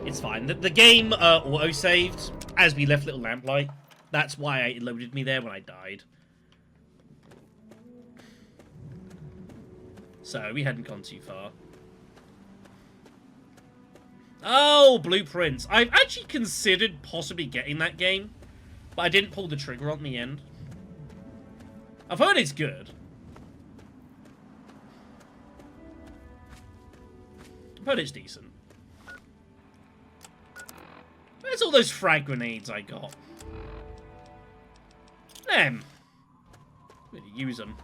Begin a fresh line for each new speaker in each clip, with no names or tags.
It's fine. The game auto-saved as we left Little Lamplight. That's why it loaded me there when I died. So, we hadn't gone too far. Oh, Blueprints. I've actually considered possibly getting that game, but I didn't pull the trigger on the end. I've heard it's good. I've heard it's decent. Where's all those frag grenades I got? Them. I'm gonna use them.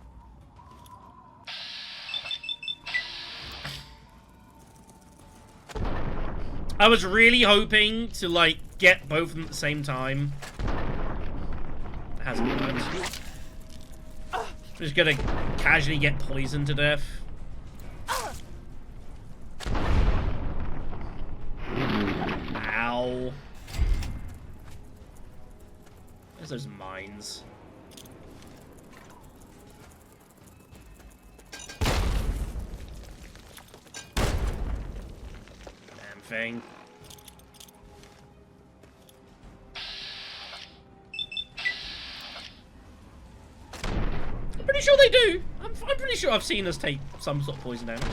I was really hoping to, like, get both of them at the same time. It hasn't worked. I'm just gonna casually get poisoned to death. Ow. Where's those mines? Damn thing. I'm pretty sure they do. I'm pretty sure I've seen us take some sort of poison damage.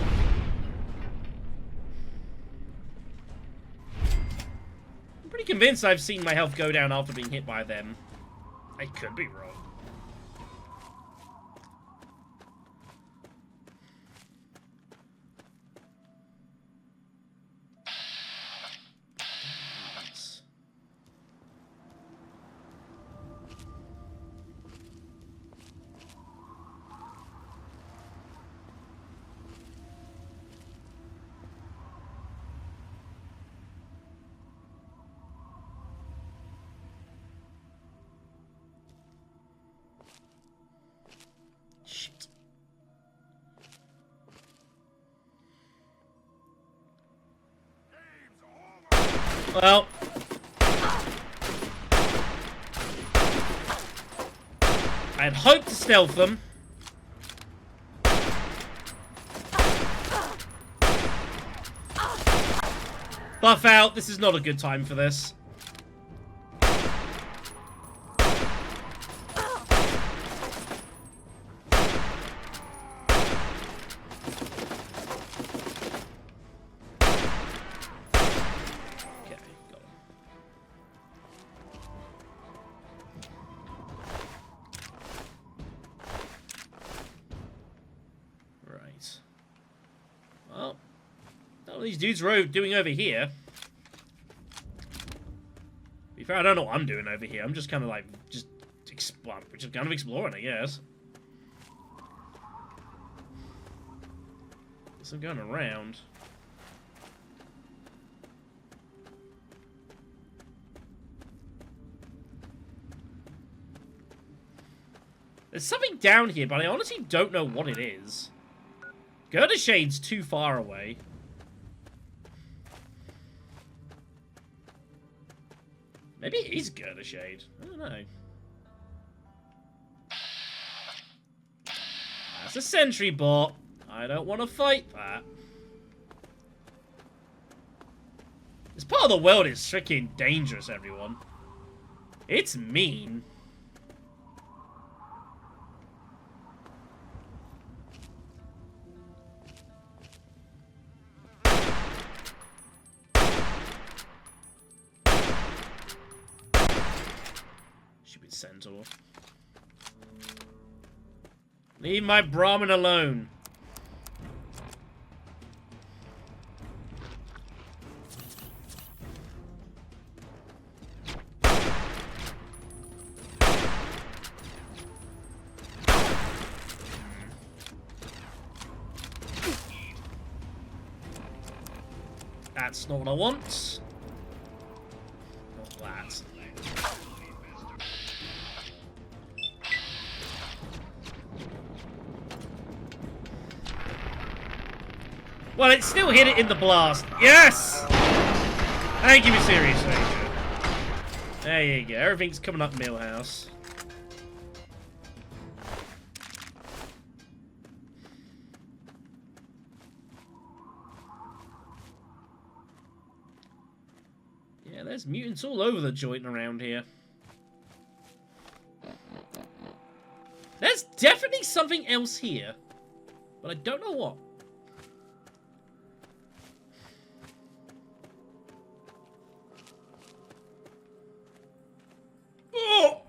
I'm pretty convinced I've seen my health go down after being hit by them. I could be wrong. Shit. Well. I had hoped to stealth them. Buff out. This is not a good time for this. Well, what are these dudes doing over here? To be fair, I don't know what I'm doing over here. I'm just kind of like, just kind of exploring, I guess. Guess I'm going around. There's something down here, but I honestly don't know what it is. Girder Shade's too far away. Maybe it is Girder Shade. I don't know. That's a sentry bot. I don't want to fight that. This part of the world is freaking dangerous, everyone. It's mean. Centaur. Leave my Brahmin alone. That's not what I want. Not that. Well, it still hit it in the blast. Yes! Thank you, Mysterious Stranger. There you go. Everything's coming up Millhouse. Yeah, there's mutants all over the joint around here. There's definitely something else here, but I don't know what. Oh!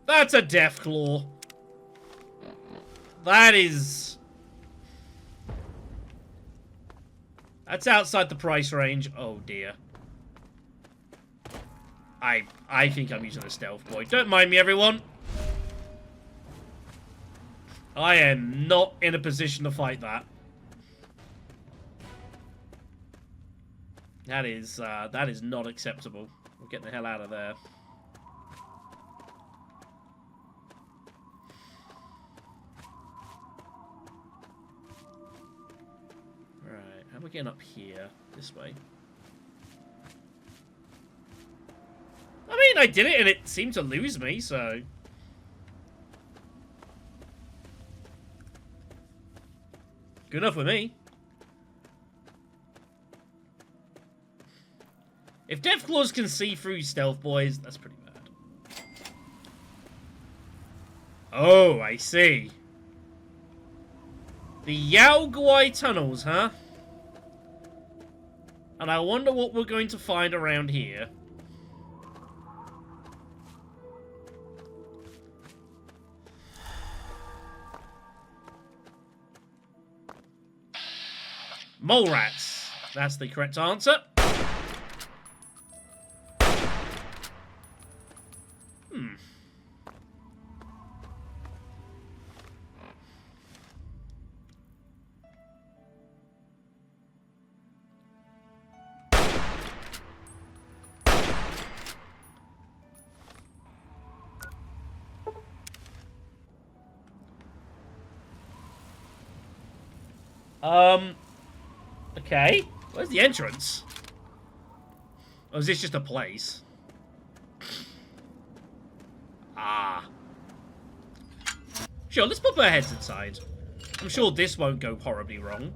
That's a Deathclaw. That is... That's outside the price range. Oh dear. I think I'm using a stealth boy. Don't mind me, everyone. I am not in a position to fight that. That is not acceptable. We're getting the hell out of there. Right, how are we getting up here? This way. I mean, I did it and it seemed to lose me, so... Good enough with me. If Deathclaws can see through stealth boys, that's pretty bad. Oh, I see. The GOTY tunnels, huh? And I wonder what we're going to find around here. Mole rats. That's the correct answer. Okay. Where's the entrance? Or is this just a place? Ah. Sure, let's pop our heads inside. I'm sure this won't go horribly wrong.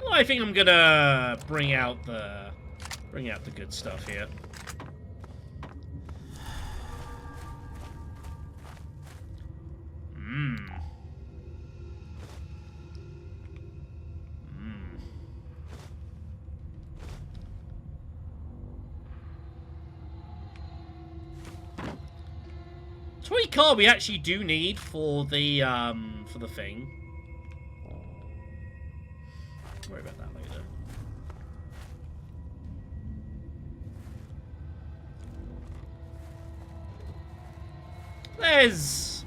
Well, I think I'm gonna bring out the good stuff here. Toy car we actually do need for the thing. Don't worry about that later. There's...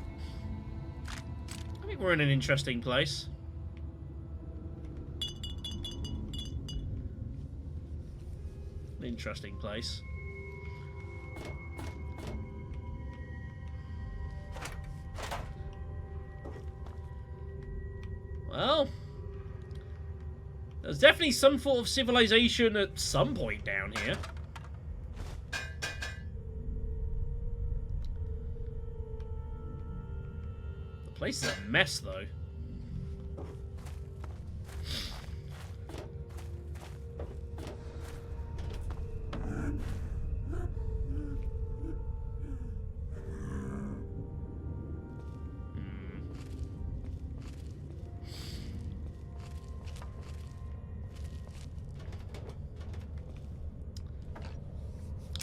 I think we're in an interesting place. An interesting place. Well, there's definitely some sort of civilization at some point down here. The place is a mess, though.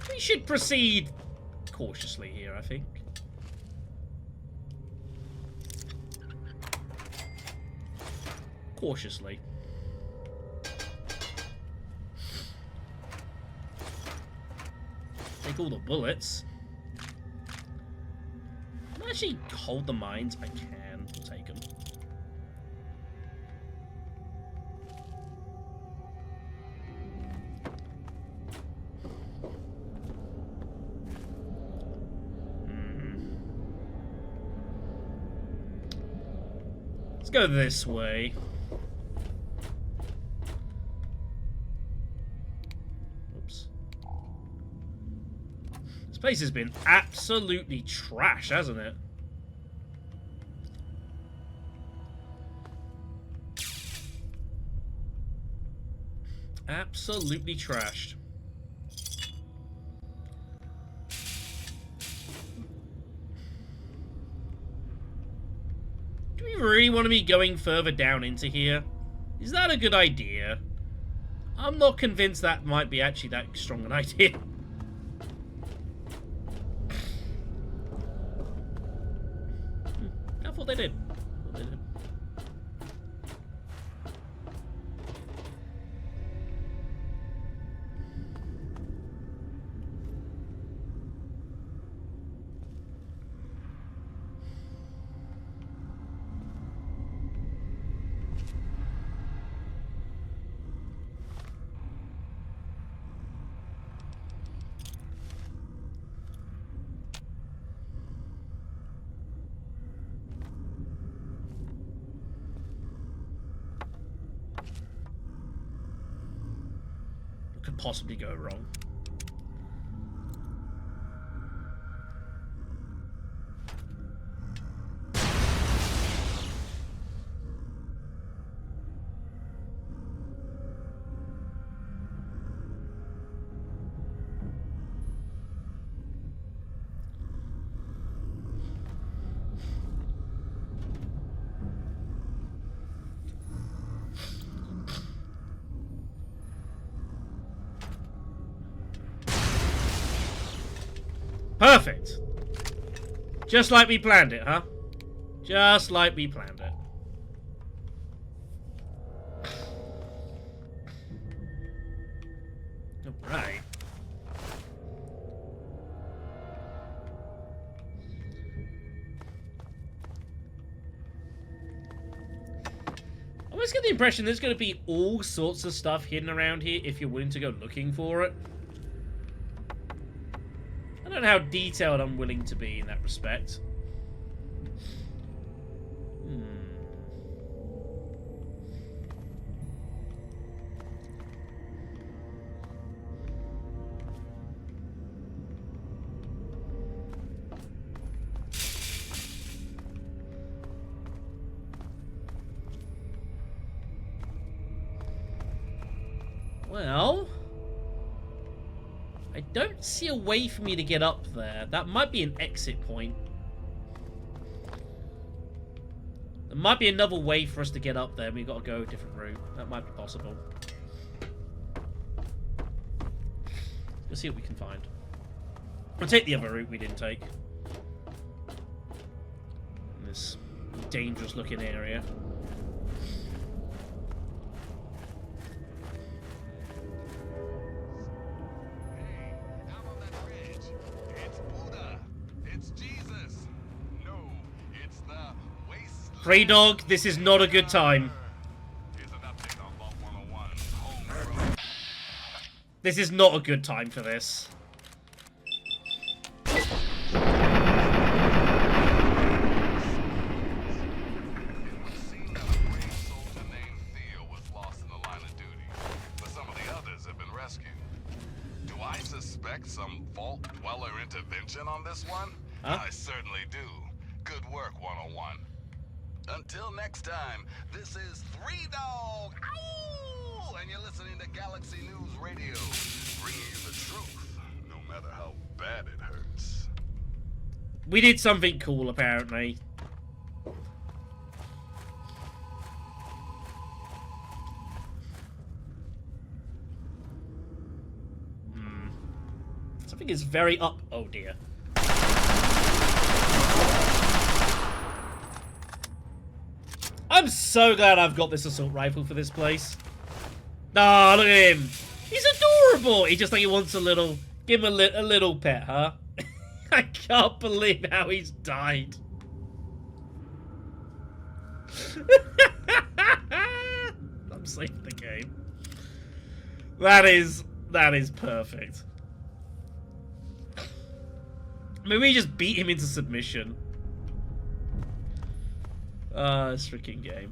We should proceed cautiously here, I think. Cautiously. Take all the bullets. Can I actually hold the mines? I can. We'll take them. Let's go this way. Oops. This place has been absolutely trash, hasn't it? Absolutely trashed. Do we really want to be going further down into here? Is that a good idea? I'm not convinced that might be actually that strong an idea. I thought they did. Could possibly go wrong. Perfect. Just like we planned it, huh? Just like we planned it. Alright. I always get the impression there's going to be all sorts of stuff hidden around here if you're willing to go looking for it. I don't know how detailed I'm willing to be in that respect. Well, I don't see a way for me to get up there. That might be an exit point. There might be another way for us to get up there. We've got to go a different route. That might be possible. Let's see what we can find. We'll take the other route we didn't take. In this dangerous looking area. Free dog, this is not a good time. This is not a good time for this.
Do I suspect some Vault Dweller intervention on this one?
Huh?
I certainly do. Good work, 101. Until next time, this is 3 Dog, ow! And you're listening to Galaxy News Radio, bringing you the truth, no matter how bad it hurts.
We did something cool, apparently. Something is very up. Oh dear. I'm so glad I've got this assault rifle for this place. Ah, look at him. He's adorable. He just like he wants a little, give him a little pet, huh? I can't believe how he's died. I'm saving the game. That is perfect. I mean, we just beat him into submission. This freaking game.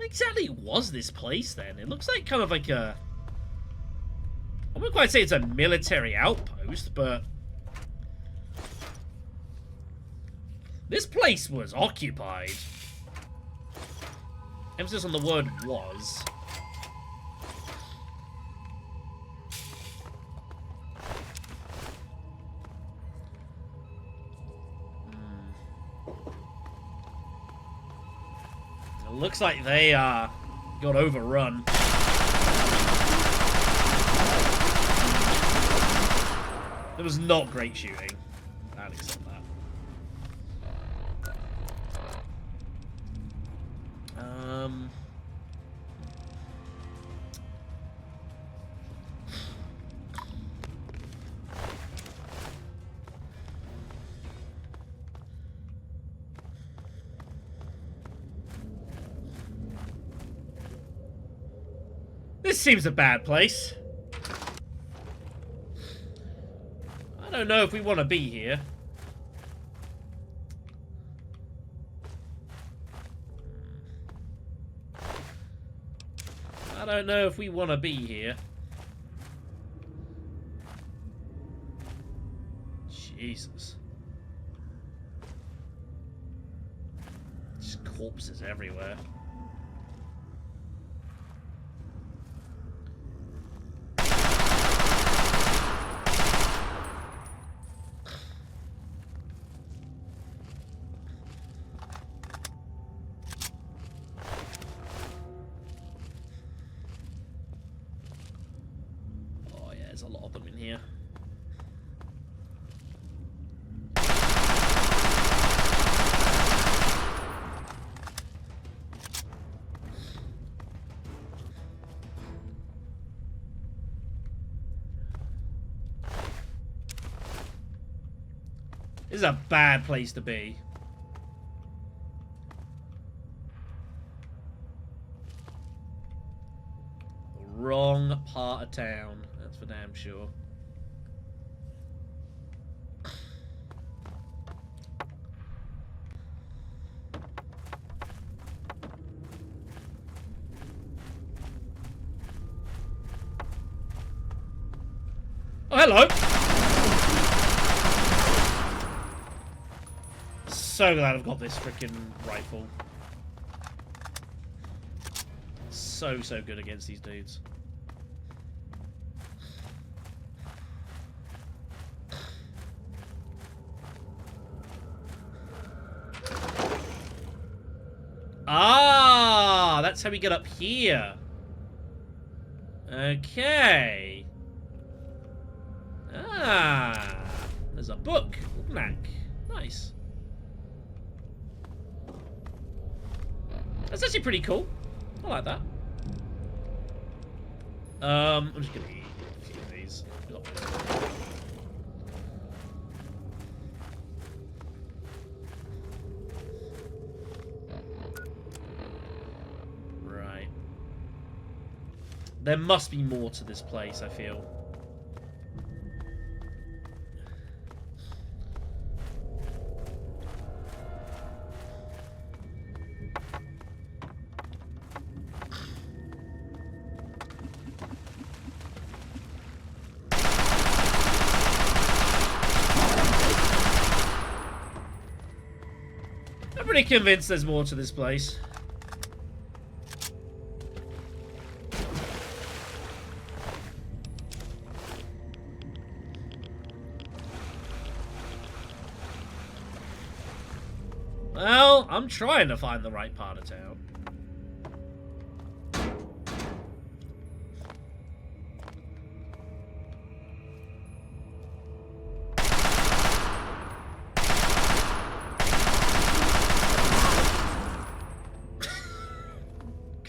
exactly was this place then? It looks like kind of like a... I wouldn't quite say it's a military outpost, but... this place was occupied. Emphasis on the word was. It looks like they got overrun. It was not great shooting. I'll accept that. This seems a bad place. I don't know if we want to be here. I don't know if we want to be here. Jesus. Just corpses everywhere. There's a lot of them in here. This is a bad place to be. Wrong part of town. That's for damn sure. Oh, hello! So glad I've got this freaking rifle. So good against these dudes. Ah, that's how we get up here. Okay. Ah, there's a book. Nice. That's actually pretty cool. I like that. I'm just gonna eat a few of these. Right. There must be more to this place, I feel. I'm pretty convinced there's more to this place. Well, I'm trying to find the right part of town.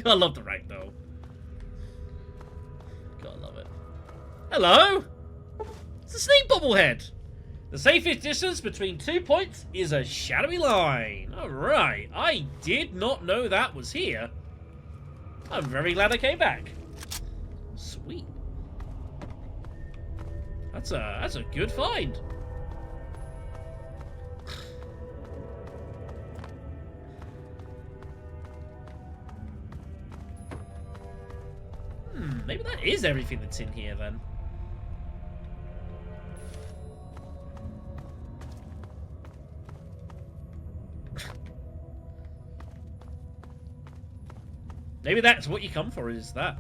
I love the rank, though. Gotta love it. Hello? It's a sneak bobblehead. The safest distance between 2 points is a shadowy line. Alright, I did not know that was here. I'm very glad I came back. Sweet. That's a good find. Maybe that is everything that's in here, then. Maybe that's what you come for, is that.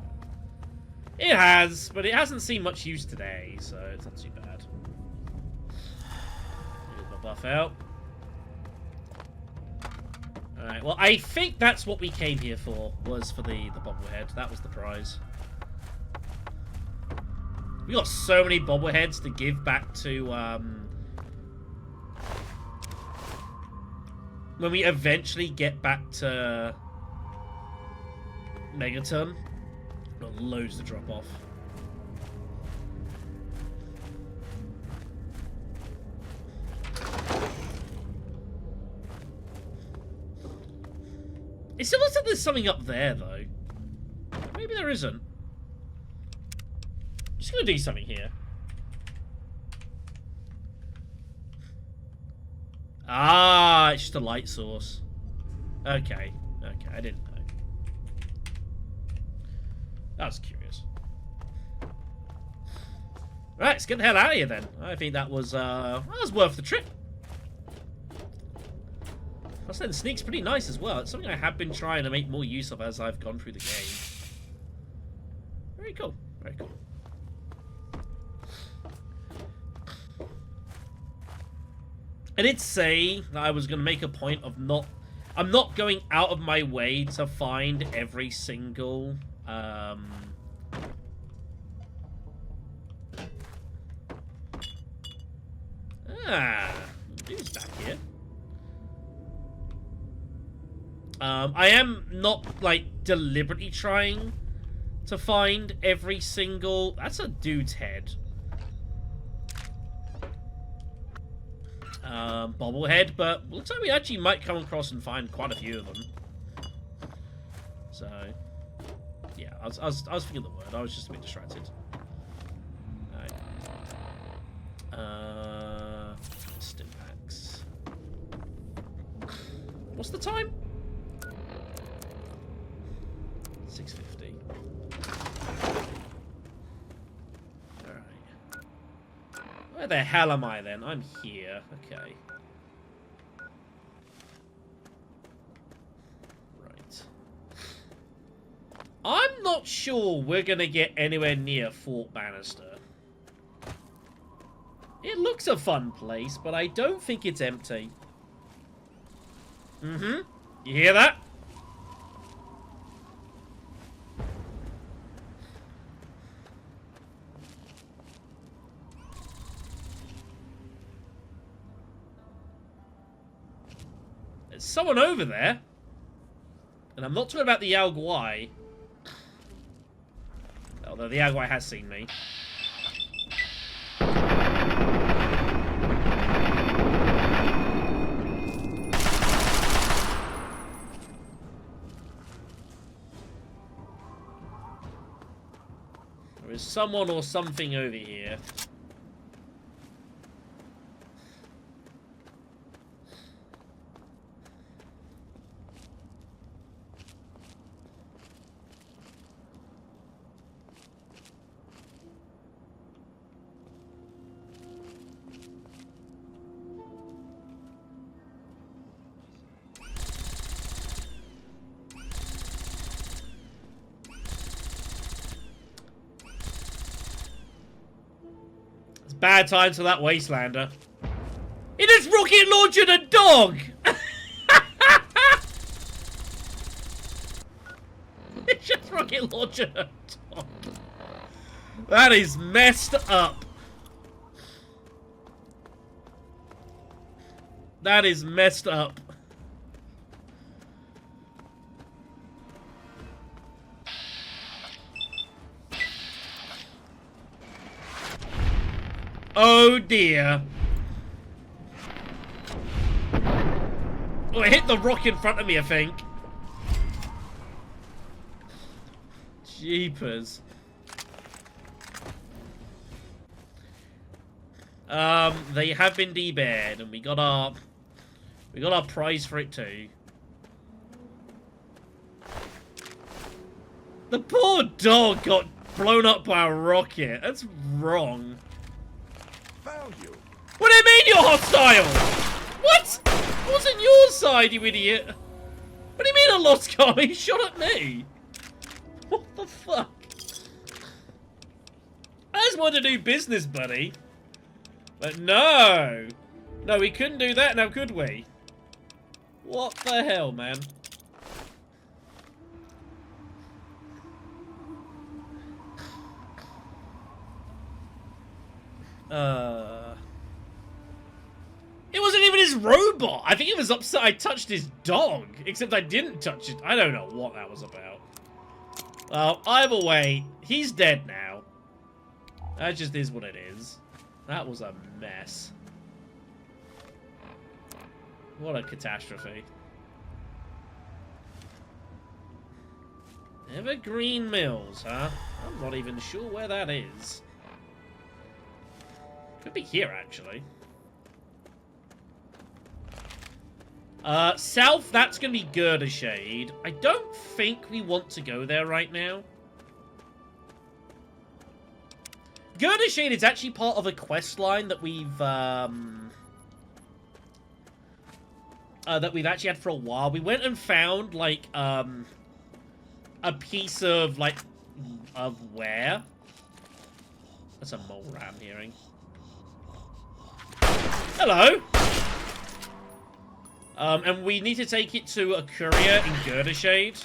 It has, but it hasn't seen much use today, so it's not too bad. Here's my buff out. Alright, well, I think that's what we came here for, was for the bobblehead. That was the prize. We got so many bobbleheads to give back to, when we eventually get back to Megaton. Got loads to drop off. It still looks like there's something up there, though. Maybe there isn't. Just gonna do something here. Ah, it's just a light source. Okay. Okay, I didn't know. I was curious. Right, let's get the hell out of here then. I think that was worth the trip. I said the sneak's pretty nice as well. It's something I have been trying to make more use of as I've gone through the game. Very cool. Very cool. I did say that I was going to make a point of I'm not going out of my way to find every single dude's back here. I am not, like, deliberately trying to find every single... That's a dude's head. Bobblehead, but looks like we actually might come across and find quite a few of them. So, yeah, I was thinking the word. I was just a bit distracted. Alright. Stimpaks. What's the time? 6:50. Alright. Where the hell am I then? I'm here. Okay. Right. I'm not sure we're gonna get anywhere near Fort Bannister. It looks a fun place, but I don't think it's empty. Mm-hmm. You hear that? There's someone over there. And I'm not talking about the Yaoguai. Although the Yaoguai has seen me. There is someone or something over here. Bad times for that Wastelander. It is rocket launching a dog! It's just rocket launching a dog. That is messed up. That is messed up. Oh dear. Oh, it hit the rock in front of me, I think. Jeepers. They have been debarred, and we got our prize for it too. The poor dog got blown up by a rocket. That's wrong.
Found you.
What do you mean you're hostile? What? I was on your side, you idiot. What do you mean I lost Carl? He shot at me. What the fuck? I just wanted to do business, buddy. But no. No, we couldn't do that now, could we? What the hell, man? It wasn't even his robot. I think he was upset I touched his dog. Except I didn't touch it. I don't know what that was about. Well, either way, he's dead now. That just is what it is. That was a mess. What a catastrophe. Evergreen Mills, huh? I'm not even sure where that is. Could be here, actually. South, that's going to be Girder Shade. I don't think we want to go there right now. Girder Shade is actually part of a quest line that we've actually had for a while. We went and found, like, a piece of, like, of where? That's a mole rat I'm hearing. Hello! And we need to take it to a courier in Girder Shade.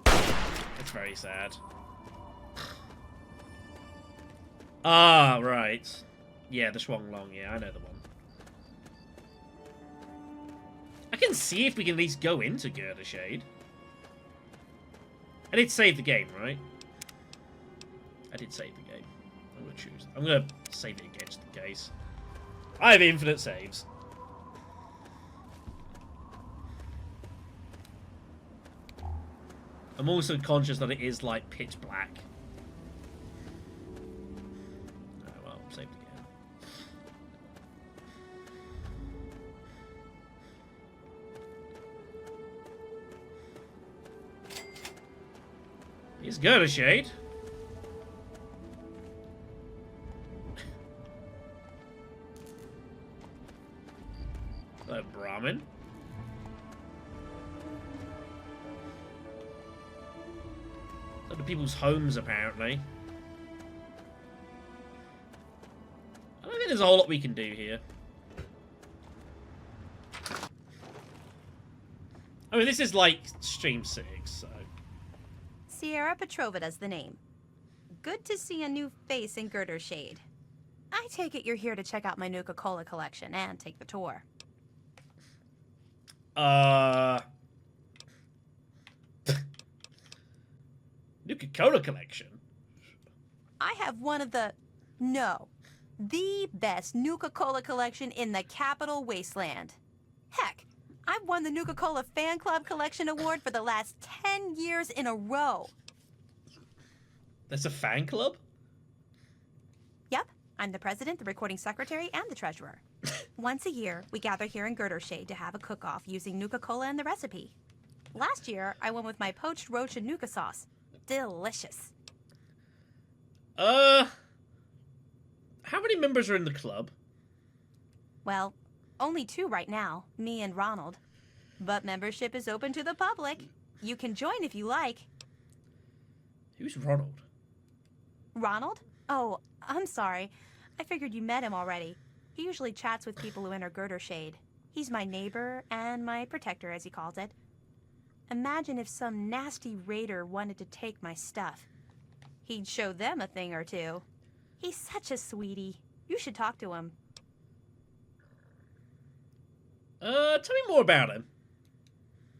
That's very sad. Ah, right. Yeah, the Shuang Long. Yeah, I know the one. I can see if we can at least go into Girder Shade. I did save the game, right? I did save the game. I'm gonna choose. I'm gonna save it again just in case. I have infinite saves. I'm also conscious that it is like pitch black. Oh, well, saved again. He's Girder Shade. Hello, Brahmin. Other people's homes, apparently. I don't think there's a whole lot we can do here. I mean, this is like Stream 6, so...
Sierra Petrovida's the name. Good to see a new face in Girder Shade. I take it you're here to check out my Nuka-Cola collection and take the tour.
Nuka-Cola collection?
I have one of the... No. The best Nuka-Cola collection in the Capital Wasteland. Heck, I've won the Nuka-Cola Fan Club Collection Award for the last 10 years in a row.
That's a fan club?
Yep, I'm the president, the recording secretary, and the treasurer. Once a year, we gather here in Girder Shade to have a cook-off using Nuka-Cola and the recipe. Last year, I went with my poached roach and Nuka sauce. Delicious.
How many members are in the club?
Well, only 2 right now, me and Ronald. But membership is open to the public. You can join if you like.
Who's Ronald?
Ronald? Oh, I'm sorry. I figured you met him already. He usually chats with people who enter Girder Shade. He's my neighbor and my protector, as he calls it. Imagine if some nasty raider wanted to take my stuff. He'd show them a thing or two. He's such a sweetie. You should talk to him.
Tell me more about him.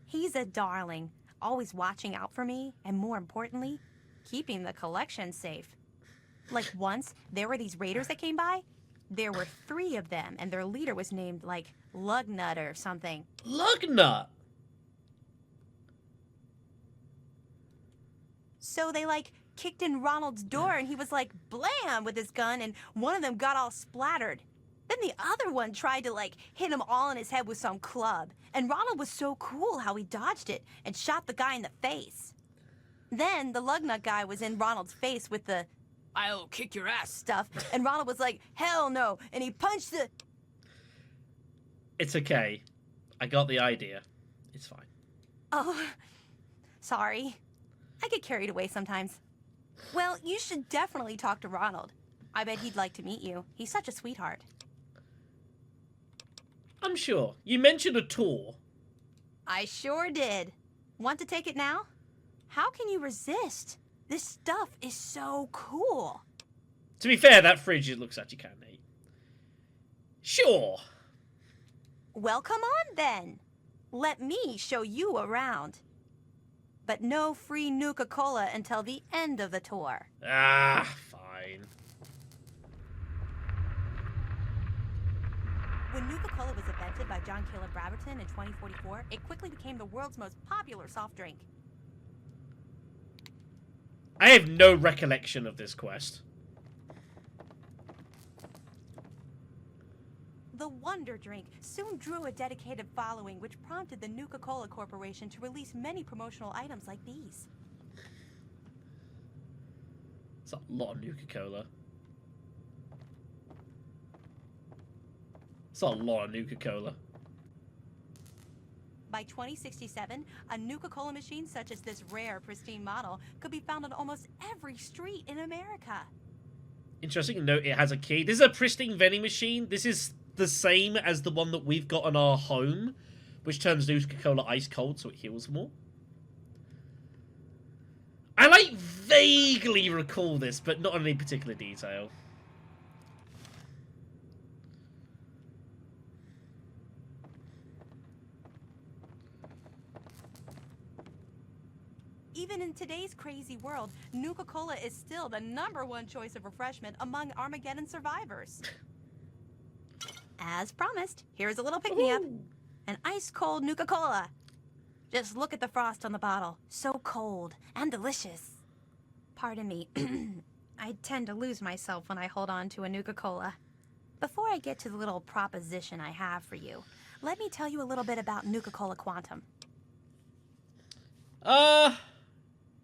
He's a darling, always watching out for me, and more importantly, keeping the collection safe. Like once, there were these raiders that came by. There were 3 of them, and their leader was named, like, Lugnut or something.
Lugnut?
So they, like, kicked in Ronald's door, and he was like, blam, with his gun, and one of them got all splattered. Then the other one tried to, like, hit him all in his head with some club. And Ronald was so cool how he dodged it and shot the guy in the face. Then the lugnut guy was in Ronald's face with the "I'll kick your ass" stuff. And Ronald was like, "Hell no." And he punched the...
It's okay. I got the idea. It's fine.
Oh, sorry. I get carried away sometimes. Well, you should definitely talk to Ronald. I bet he'd like to meet you. He's such a sweetheart.
I'm sure. You mentioned a tour.
I sure did. Want to take it now? How can you resist? This stuff is so cool.
To be fair, that fridge looks actually kind of neat. Sure.
Well, come on then. Let me show you around. But no free Nuka-Cola until the end of the tour.
Ah, fine.
When Nuka-Cola was invented by John Caleb Braverton in 2044, it quickly became the world's most popular soft drink.
I have no recollection of this quest.
The Wonder Drink soon drew a dedicated following, which prompted the Nuka-Cola Corporation to release many promotional items like these.
It's a lot of Nuka-Cola. It's a lot of Nuka-Cola.
By 2067, a Nuka-Cola machine such as this rare, pristine model could be found on almost every street in America.
Interesting to note, it has a key. This is a pristine vending machine. This is the same as the one that we've got in our home, which turns Nuka-Cola ice cold so it heals more. I, like, vaguely recall this, but not in any particular detail.
Even in today's crazy world, Nuka-Cola is still the #1 choice of refreshment among Armageddon survivors. As promised, here's a little pick-me-up. An ice-cold Nuka-Cola. Just look at the frost on the bottle. So cold and delicious. Pardon me. I tend to lose myself when I hold on to a Nuka-Cola. Before I get to the little proposition I have for you, let me tell you a little bit about Nuka-Cola Quantum.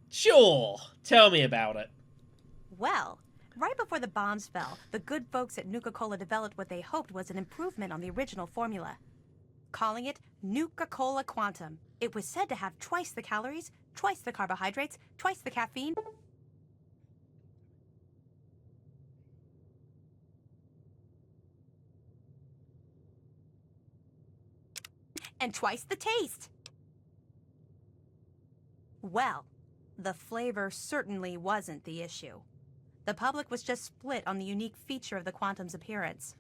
Sure. Tell me about it.
Well, right before the bombs fell, the good folks at Nuka-Cola developed what they hoped was an improvement on the original formula. Calling it Nuka-Cola Quantum. It was said to have twice the calories, twice the carbohydrates, twice the caffeine, and twice the taste. Well, the flavor certainly wasn't the issue. The public was just split on the unique feature of the Quantum's appearance.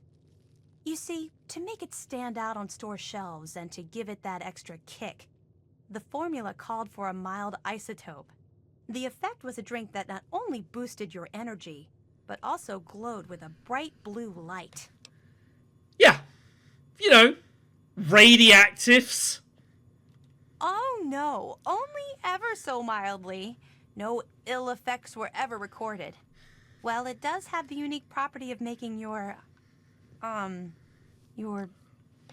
You see, to make it stand out on store shelves and to give it that extra kick, the formula called for a mild isotope. The effect was a drink that not only boosted your energy, but also glowed with a bright blue light.
Yeah. You know, radioactives.
Oh no, only ever so mildly. No ill effects were ever recorded. Well, it does have the unique property of making your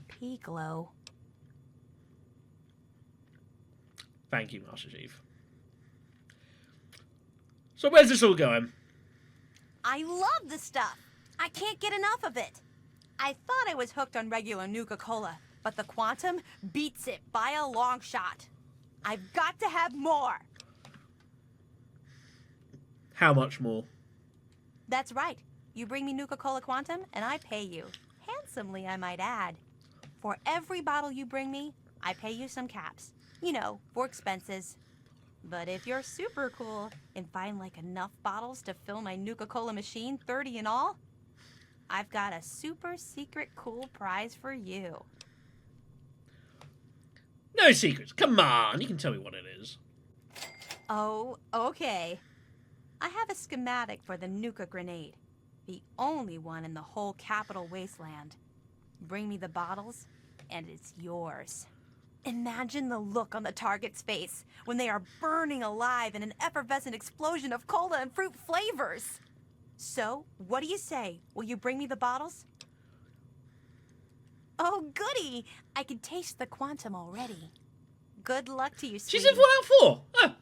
pee glow.
Thank you, Master Chief. So where's this all going?
I love the stuff. I can't get enough of it. I thought I was hooked on regular Nuka-Cola, but the Quantum beats it by a long shot. I've got to have more.
How much more?
That's right. You bring me Nuka-Cola Quantum, and I pay you. Handsomely, I might add. For every bottle you bring me, I pay you some caps. You know, for expenses. But if you're super cool and find like enough bottles to fill my Nuka-Cola machine, 30 in all, I've got a super secret cool prize for you.
No secrets. Come on, you can tell me what it is.
Oh, okay. I have a schematic for the Nuka grenade. The only one in the whole capital wasteland. Bring me the bottles, and it's yours. Imagine the look on the target's face when they are burning alive in an effervescent explosion of cola and fruit flavors. So, what do you say? Will you bring me the bottles? Oh, goody! I can taste the quantum already. Good luck to you, sweetie.
She's in Fallout 4. Oh,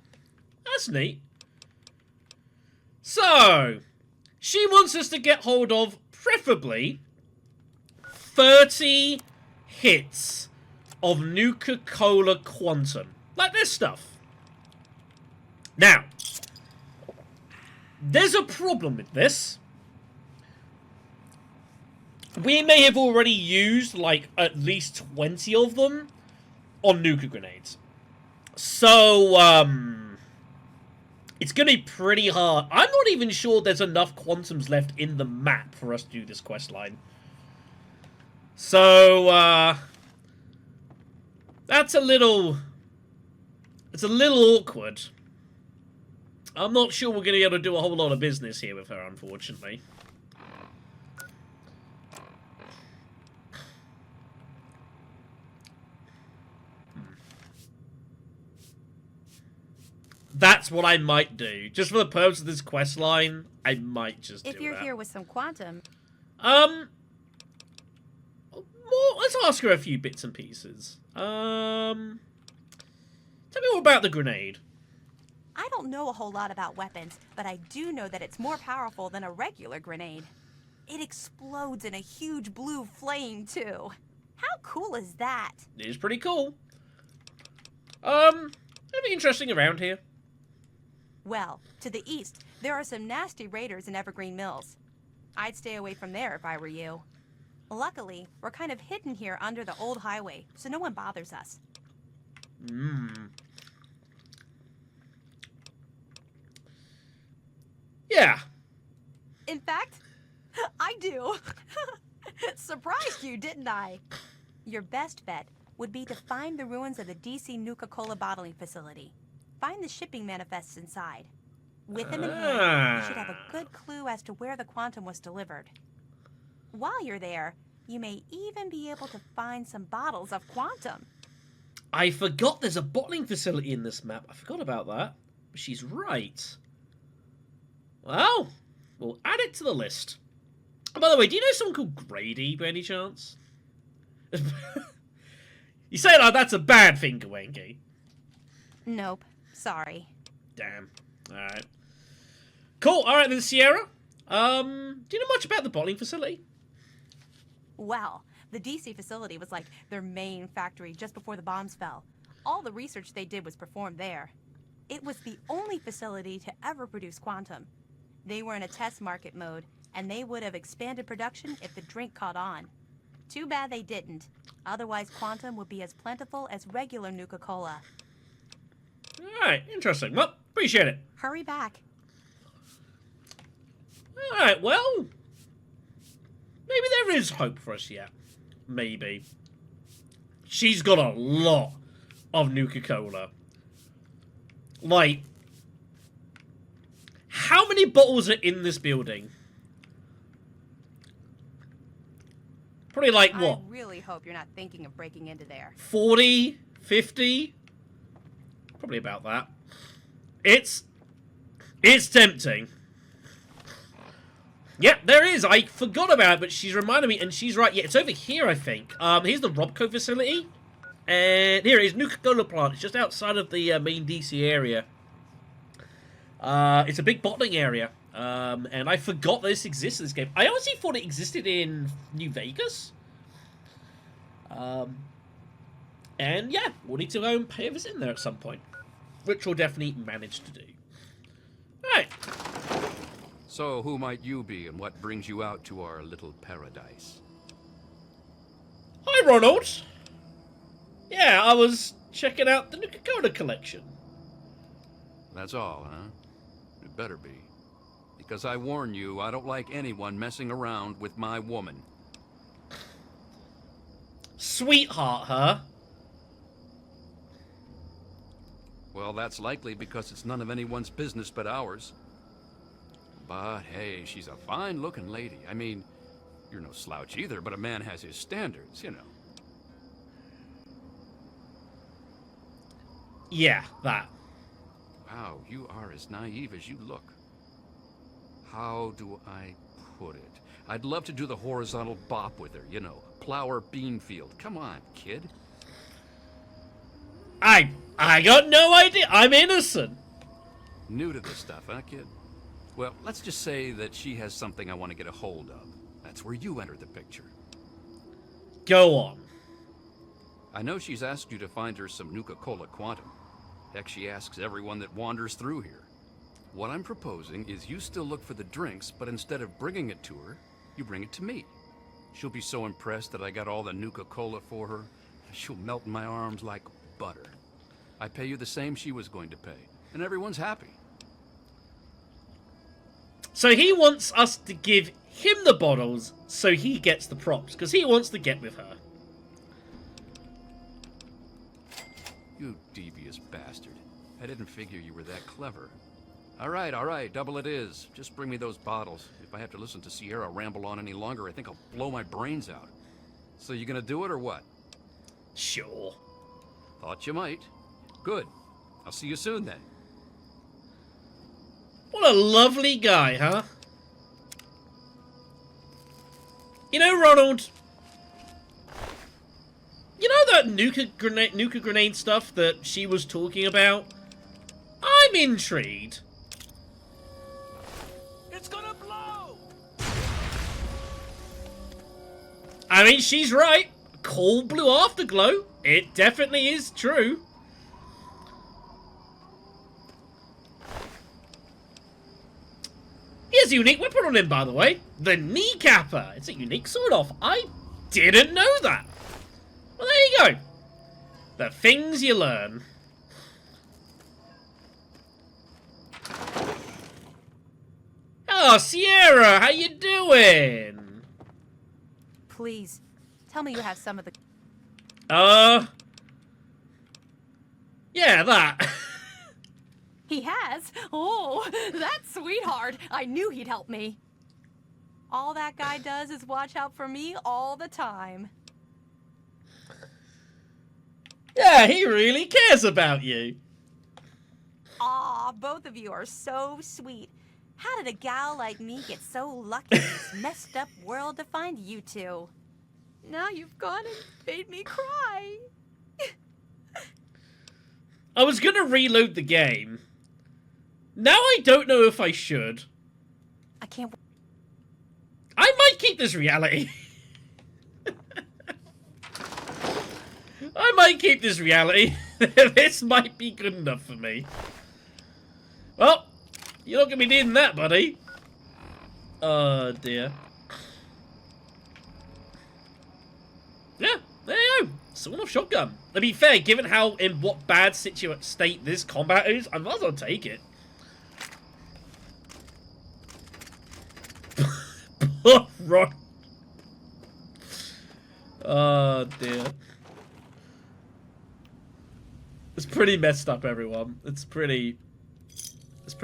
that's neat. So, she wants us to get hold of, preferably, 30 hits of Nuka-Cola Quantum. Like this stuff. Now, there's a problem with this. We may have already used, like, at least 20 of them on Nuka grenades. So, it's going to be pretty hard. I'm not even sure there's enough quantums left in the map for us to do this quest line. So, that's a little... It's a little awkward. I'm not sure we're going to be able to do a whole lot of business here with her, unfortunately. That's what I might do. Just for the purpose of this quest line, I might just do that.
If you're here with some quantum...
Well, let's ask her a few bits and pieces. Tell me more about the grenade.
I don't know a whole lot about weapons, but I do know that it's more powerful than a regular grenade. It explodes in a huge blue flame, too. How cool is that?
It is pretty cool. It'll be interesting around here.
Well, to the east, there are some nasty raiders in Evergreen Mills. I'd stay away from there if I were you. Luckily, we're kind of hidden here under the old highway, so no one bothers us.
Yeah.
In fact, I do. Surprised you, didn't I? Your best bet would be to find the ruins of the DC Nuka-Cola bottling facility. Find the shipping manifests inside. With them in hand, you should have a good clue as to where the quantum was delivered. While you're there, you may even be able to find some bottles of quantum.
I forgot there's a bottling facility in this map. I forgot about that. She's right. Well, we'll add it to the list. Oh, by the way, do you know someone called Grady, by any chance? You say like that's a bad thing, Kawenki.
Nope. Sorry.
Damn. Alright. Cool. Alright then, Sierra. Do you know much about the bottling facility?
Well, the DC facility was like their main factory just before the bombs fell. All the research they did was performed there. It was the only facility to ever produce quantum. They were in a test market mode, and they would have expanded production if the drink caught on. Too bad they didn't. Otherwise, quantum would be as plentiful as regular Nuka-Cola.
Alright, interesting. Well, appreciate it.
Hurry back.
Alright, well... maybe there is hope for us yet. Maybe. She's got a lot of Nuka-Cola. Like... how many bottles are in this building? Probably like, what?
I really hope you're not thinking of breaking into there.
40? 50? Probably about that. It's tempting. Yeah, there is. I forgot about it, but she's reminded me, and she's right. Yeah, it's over here, I think. Here's the Robco facility. And here it is, Nuka-Cola plant. It's just outside of the main DC area. It's a big bottling area. And I forgot this exists in this game. I honestly thought it existed in New Vegas. And yeah, we'll need to go and pay a visit in there at some point. Which we'll definitely manage to do. Alright.
So, who might you be, and what brings you out to our little paradise?
Hi, Ronald. Yeah, I was checking out the Nuka-Cola collection.
That's all, huh? It better be. Because I warn you, I don't like anyone messing around with my woman.
Sweetheart, huh?
Well, that's likely because it's none of anyone's business but ours. But hey, she's a fine-looking lady. I mean, you're no slouch either, but a man has his standards, you know.
Yeah, that.
Wow, you are as naive as you look. How do I put it. I'd love to do the horizontal bop with her, you know, plow her bean field. Come on, kid.
I got no idea. I'm innocent.
New to this stuff, huh, kid? Well, let's just say that she has something I want to get a hold of. That's where you enter the picture.
Go on.
I know she's asked you to find her some Nuka-Cola Quantum. Heck, she asks everyone that wanders through here. What I'm proposing is you still look for the drinks, but instead of bringing it to her, you bring it to me. She'll be so impressed that I got all the Nuka-Cola for her, she'll melt in my arms like butter. I pay you the same she was going to pay, and everyone's happy.
So he wants us to give him the bottles so he gets the props, because he wants to get with her.
You devious bastard. I didn't figure you were that clever. All right, double it is. Just bring me those bottles. If I have to listen to Sierra ramble on any longer, I think I'll blow my brains out. So you gonna do it or what?
Sure.
Thought you might. Good. I'll see you soon then.
What a lovely guy, huh? You know, Ronald, you know that nuka grenade stuff that she was talking about? I'm intrigued.
It's gonna blow!
I mean, she's right. Cool blue afterglow. It definitely is true. He has a unique weapon on him, by the way. The kneecapper. It's a unique sword-off. I didn't know that. Well, there you go. The things you learn. Oh, Sierra, how you doing?
Please, tell me you have some of the...
Yeah, that.
He has? Oh, that sweetheart. I knew he'd help me. All that guy does is watch out for me all the time.
Yeah, he really cares about you.
Aw, both of you are so sweet. How did a gal like me get so lucky in this messed up world to find you two? Now you've gone and made me cry.
I was gonna reload the game. Now I don't know if I should.
I can't...
I might keep this reality. I might keep this reality. This might be good enough for me. Well, you're not gonna be needing that, buddy. Oh dear. Yeah, there you go. Sawed-off shotgun. To be fair, given how in what bad state this combat is, I might as well take it. Ron. Oh dear. It's pretty messed up, everyone. It's pretty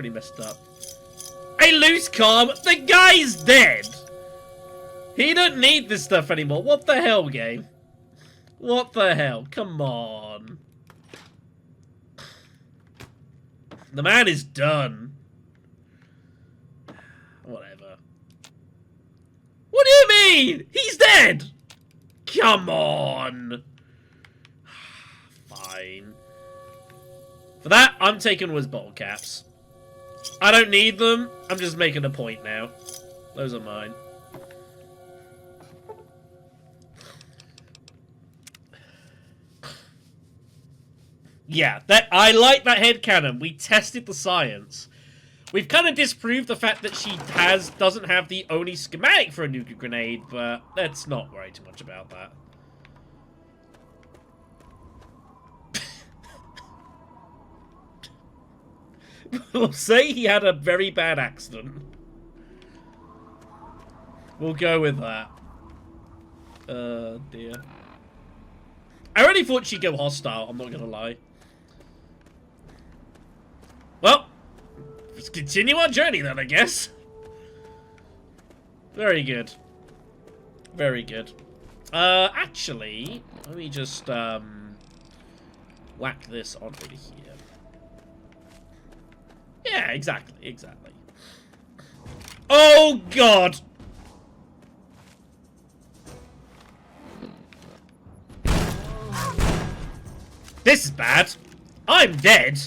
messed up. Hey, loose calm. The guy's dead. He don't need this stuff anymore. What the hell, game? What the hell? Come on. The man is done. Whatever. What do you mean? He's dead. Come on. Fine. For that, I'm taking Wiz bottle caps. I don't need them. I'm just making a point now. Those are mine. Yeah, I like that headcanon. We tested the science. We've kind of disproved the fact that she doesn't have the only schematic for a nuclear grenade, but let's not worry too much about that. We'll say he had a very bad accident. We'll go with that. Dear. I already thought she'd go hostile, I'm not gonna lie. Well, let's continue our journey then, I guess. Very good. Very good. Actually, let me just, whack this onto here. Yeah, exactly. Oh, God! This is bad. I'm dead.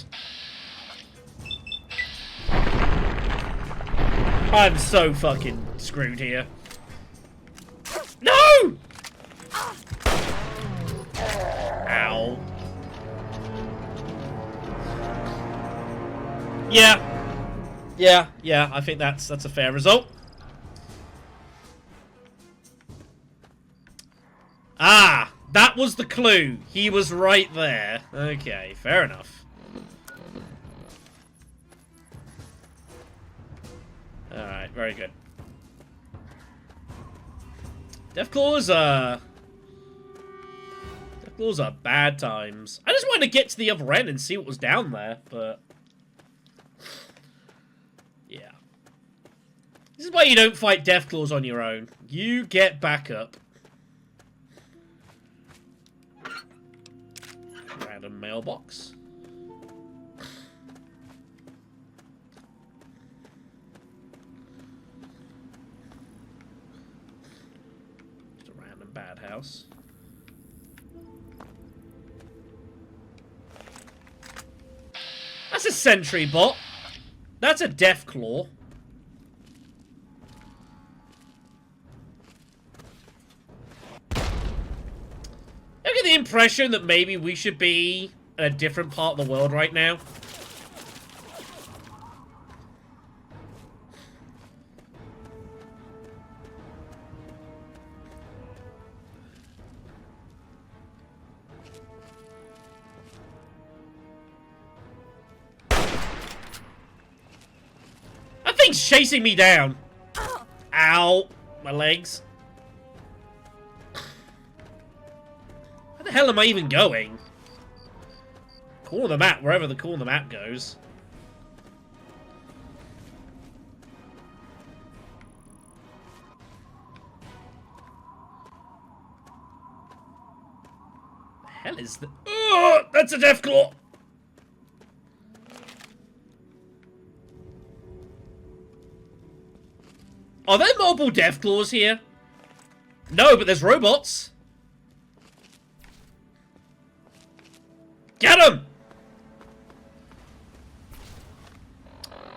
I'm so fucking screwed here. No! Ow. Yeah, I think that's a fair result. Ah, that was the clue. He was right there. Okay, fair enough. Alright, very good. Deathclaws are bad times. I just wanted to get to the other end and see what was down there, but... yeah. This is why you don't fight Deathclaws on your own. You get back up. Random mailbox. Just a random bad house. That's a sentry bot. That's a Deathclaw. I get the impression that maybe we should be in a different part of the world right now. That thing's chasing me down. Ow. My legs. Where the hell am I even going? Corner of the map, wherever the corner of the map goes. The hell is the... oh, that's a Deathclaw! Are there multiple Deathclaws here? No, but there's robots. Get him!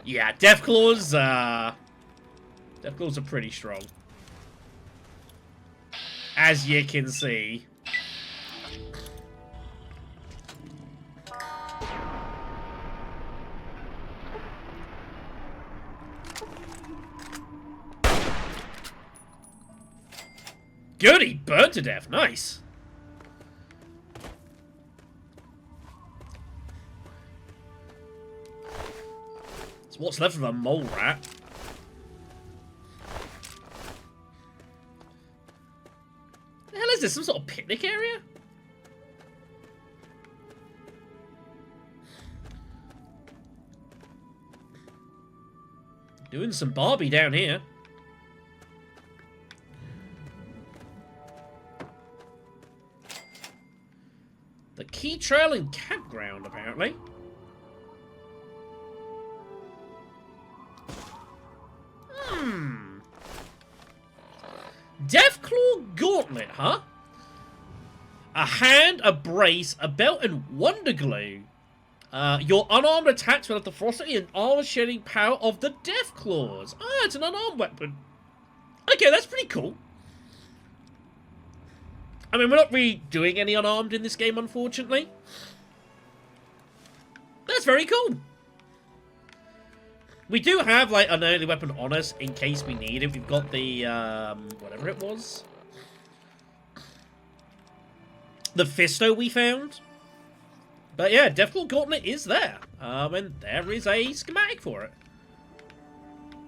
Yeah, Deathclaws are pretty strong. As you can see. Good, he burned to death. Nice. So what's left of a mole rat? The hell is this? Some sort of picnic area? Doing some Barbie down here. The key trail and campground, apparently. Deathclaw Gauntlet, huh? A hand, a brace, a belt, and wonder glue. Your unarmed attacks will have the ferocity and armor-shedding power of the Deathclaws. Ah, it's an unarmed weapon. Okay, that's pretty cool. I mean, we're not really doing any unarmed in this game, unfortunately. That's very cool. We do have, like, an early weapon on us in case we need it. We've got the, whatever it was. The Fisto we found. But yeah, Deathclaw Gauntlet is there. And there is a schematic for it.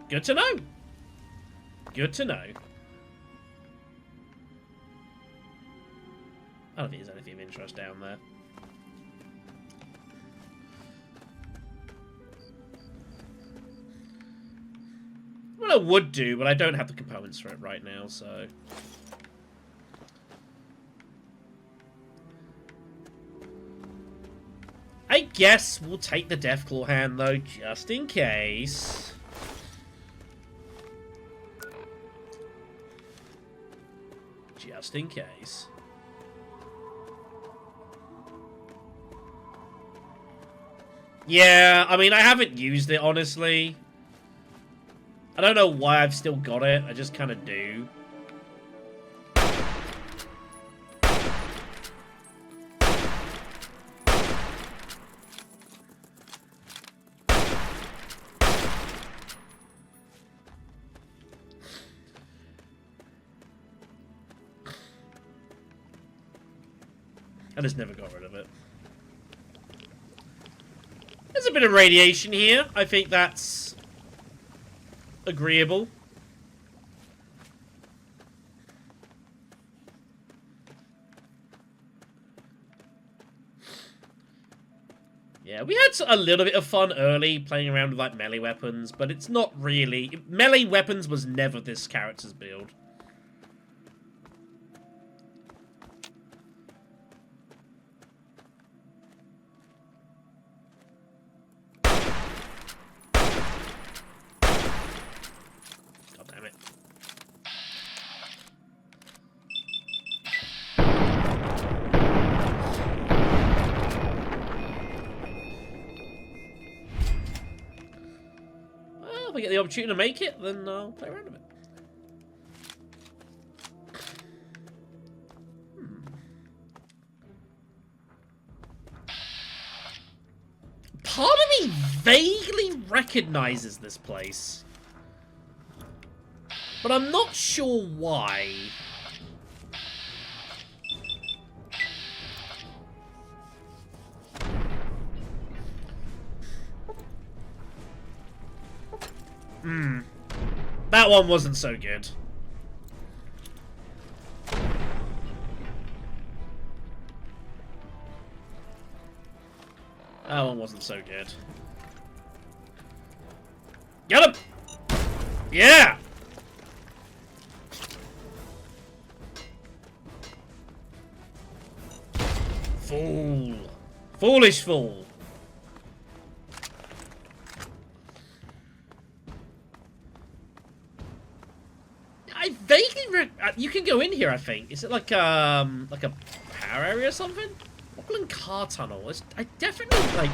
Good to know. Good to know. I don't think there's anything of interest down there. Well, I would do, but I don't have the components for it right now, so... I guess we'll take the Deathclaw hand, though, just in case. Just in case. Yeah, I mean, I haven't used it, honestly. I don't know why I've still got it. I just kind of do. I just never got rid of it. There's a bit of radiation here. I think that's agreeable. Yeah, we had a little bit of fun early playing around with like melee weapons, but it's not really... Melee weapons was never this character's build. If I get the opportunity to make it, then I'll play around with it. Part of me vaguely recognizes this place, but I'm not sure why. That one wasn't so good. That one wasn't so good. Get him! Yeah! Fool. Foolish fool. I vaguely you can go in here, I think. Is it like a power area or something? Auckland car tunnel. I definitely like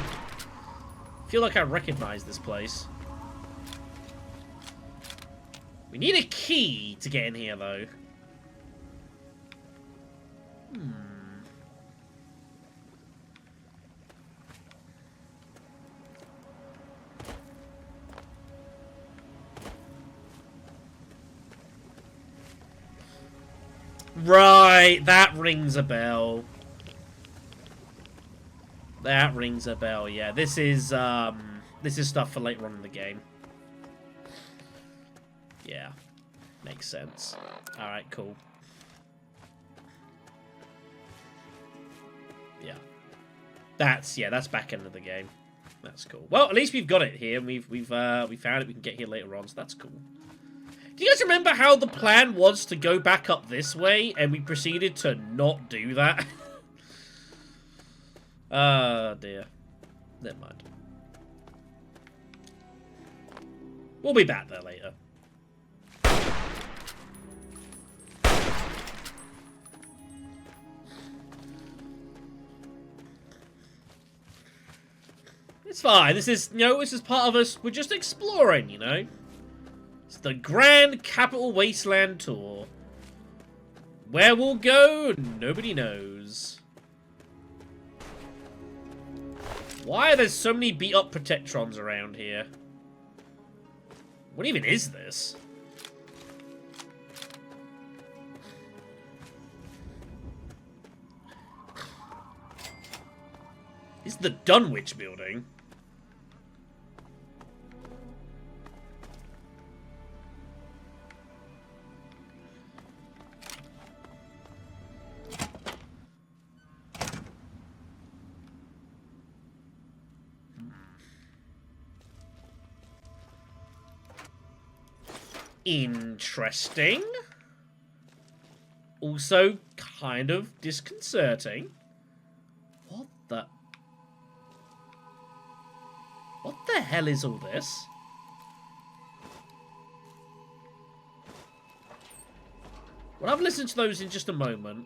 feel like I recognize this place. We need a key to get in here though. Right, that rings a bell. That rings a bell, yeah. This is stuff for later on in the game. Yeah. Makes sense. Alright, cool. Yeah. That's back end of the game. That's cool. Well, at least we've got it here, and we found it. We can get here later on, so that's cool. Do you guys remember how the plan was to go back up this way, and we proceeded to not do that? Oh, dear. Never mind. We'll be back there later. It's fine. This is, this is part of us. We're just exploring, It's the Grand Capital Wasteland Tour. Where we'll go, nobody knows. Why are there so many beat-up Protectrons around here? What even is this? This is the Dunwich building. Interesting. Also, kind of disconcerting. What the... What the hell is all this? We'll have a listen to those in just a moment.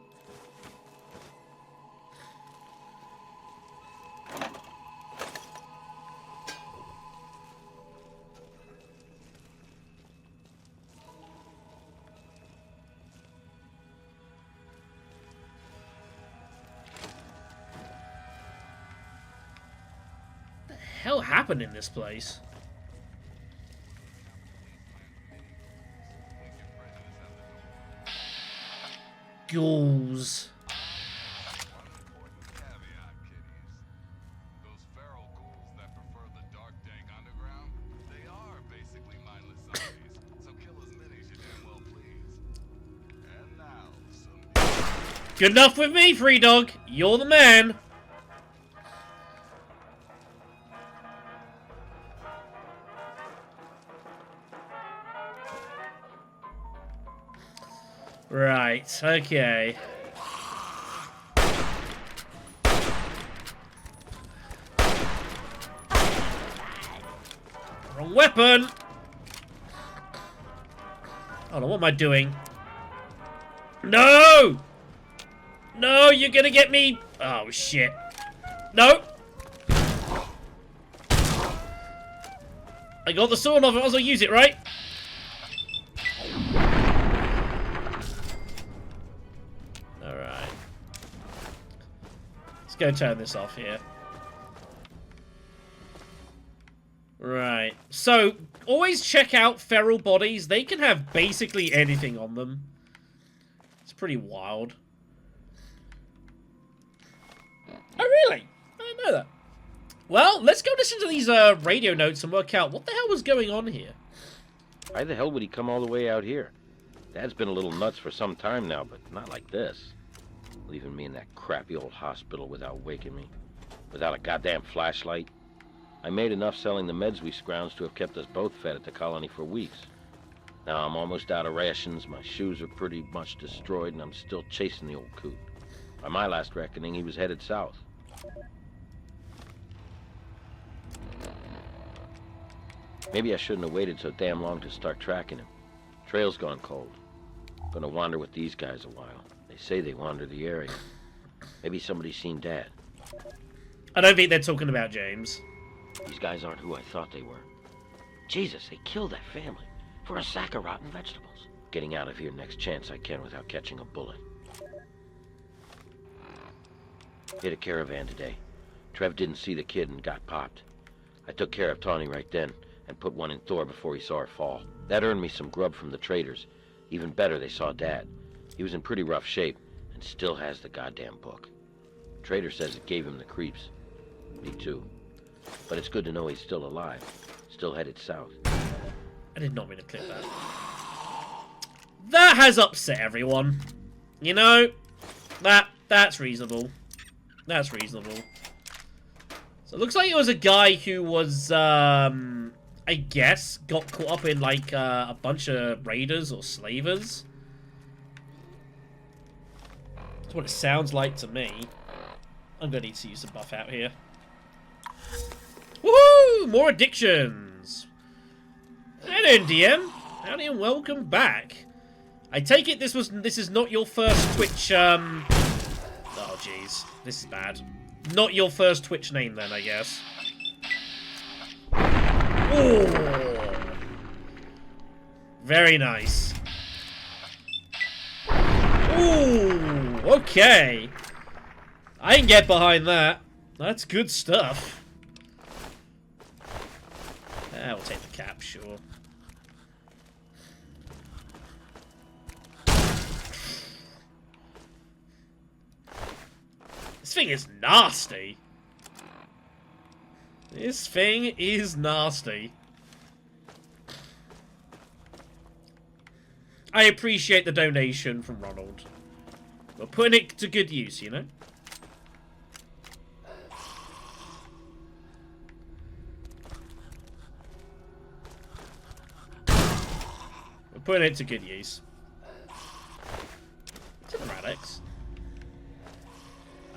hell happened in this place? Ghouls. Good enough with me, Free Dog. You're the man. Right, okay. Wrong weapon! Oh no, what am I doing? No! No, you're gonna get me! Oh, shit. No! I got the sword off, I might as well use it, right? Alright. Let's go turn this off here. Right. So, always check out feral bodies. They can have basically anything on them. It's pretty wild. Oh, really? I didn't know that. Well, let's go listen to these radio notes and work out what the hell was going on here.
Why the hell would he come all the way out here? Dad's been a little nuts for some time now, but not like this. Leaving me in that crappy old hospital without waking me. Without a goddamn flashlight. I made enough selling the meds we scrounged to have kept us both fed at the colony for weeks. Now I'm almost out of rations, my shoes are pretty much destroyed, and I'm still chasing the old coot. By my last reckoning, he was headed south. Maybe I shouldn't have waited so damn long to start tracking him. Trail's gone cold. Gonna wander with these guys a while. They say they wander the area. Maybe somebody's seen Dad.
I don't think they're talking about James.
These guys aren't who I thought they were. Jesus, they killed that family for a sack of rotten vegetables. Getting out of here next chance I can without catching a bullet. Hit a caravan today. Trev didn't see the kid and got popped. I took care of Tawny right then and put one in Thor before he saw her fall. That earned me some grub from the traders. Even better, they saw Dad. He was in pretty rough shape and still has the goddamn book. Trader says it gave him the creeps. Me too. But it's good to know he's still alive. Still headed south.
I did not mean to click that. That has upset everyone. You know, that's reasonable. That's reasonable. So it looks like it was a guy who was, I guess, got caught up in, like, a bunch of raiders or slavers. That's what it sounds like to me. I'm gonna need to use some buff out here. Woohoo! More addictions! Hello, DM. Howdy and welcome back. I take it this is not your first Twitch, Oh, jeez. This is bad. Not your first Twitch name, then, I guess. Ooh. Very nice. Ooh, okay. I can get behind that. That's good stuff. We'll take the cap, sure. This thing is nasty. This thing is nasty. I appreciate the donation from Ronald. We're putting it to good use, you know? We're putting it to good use. Is it the Radix?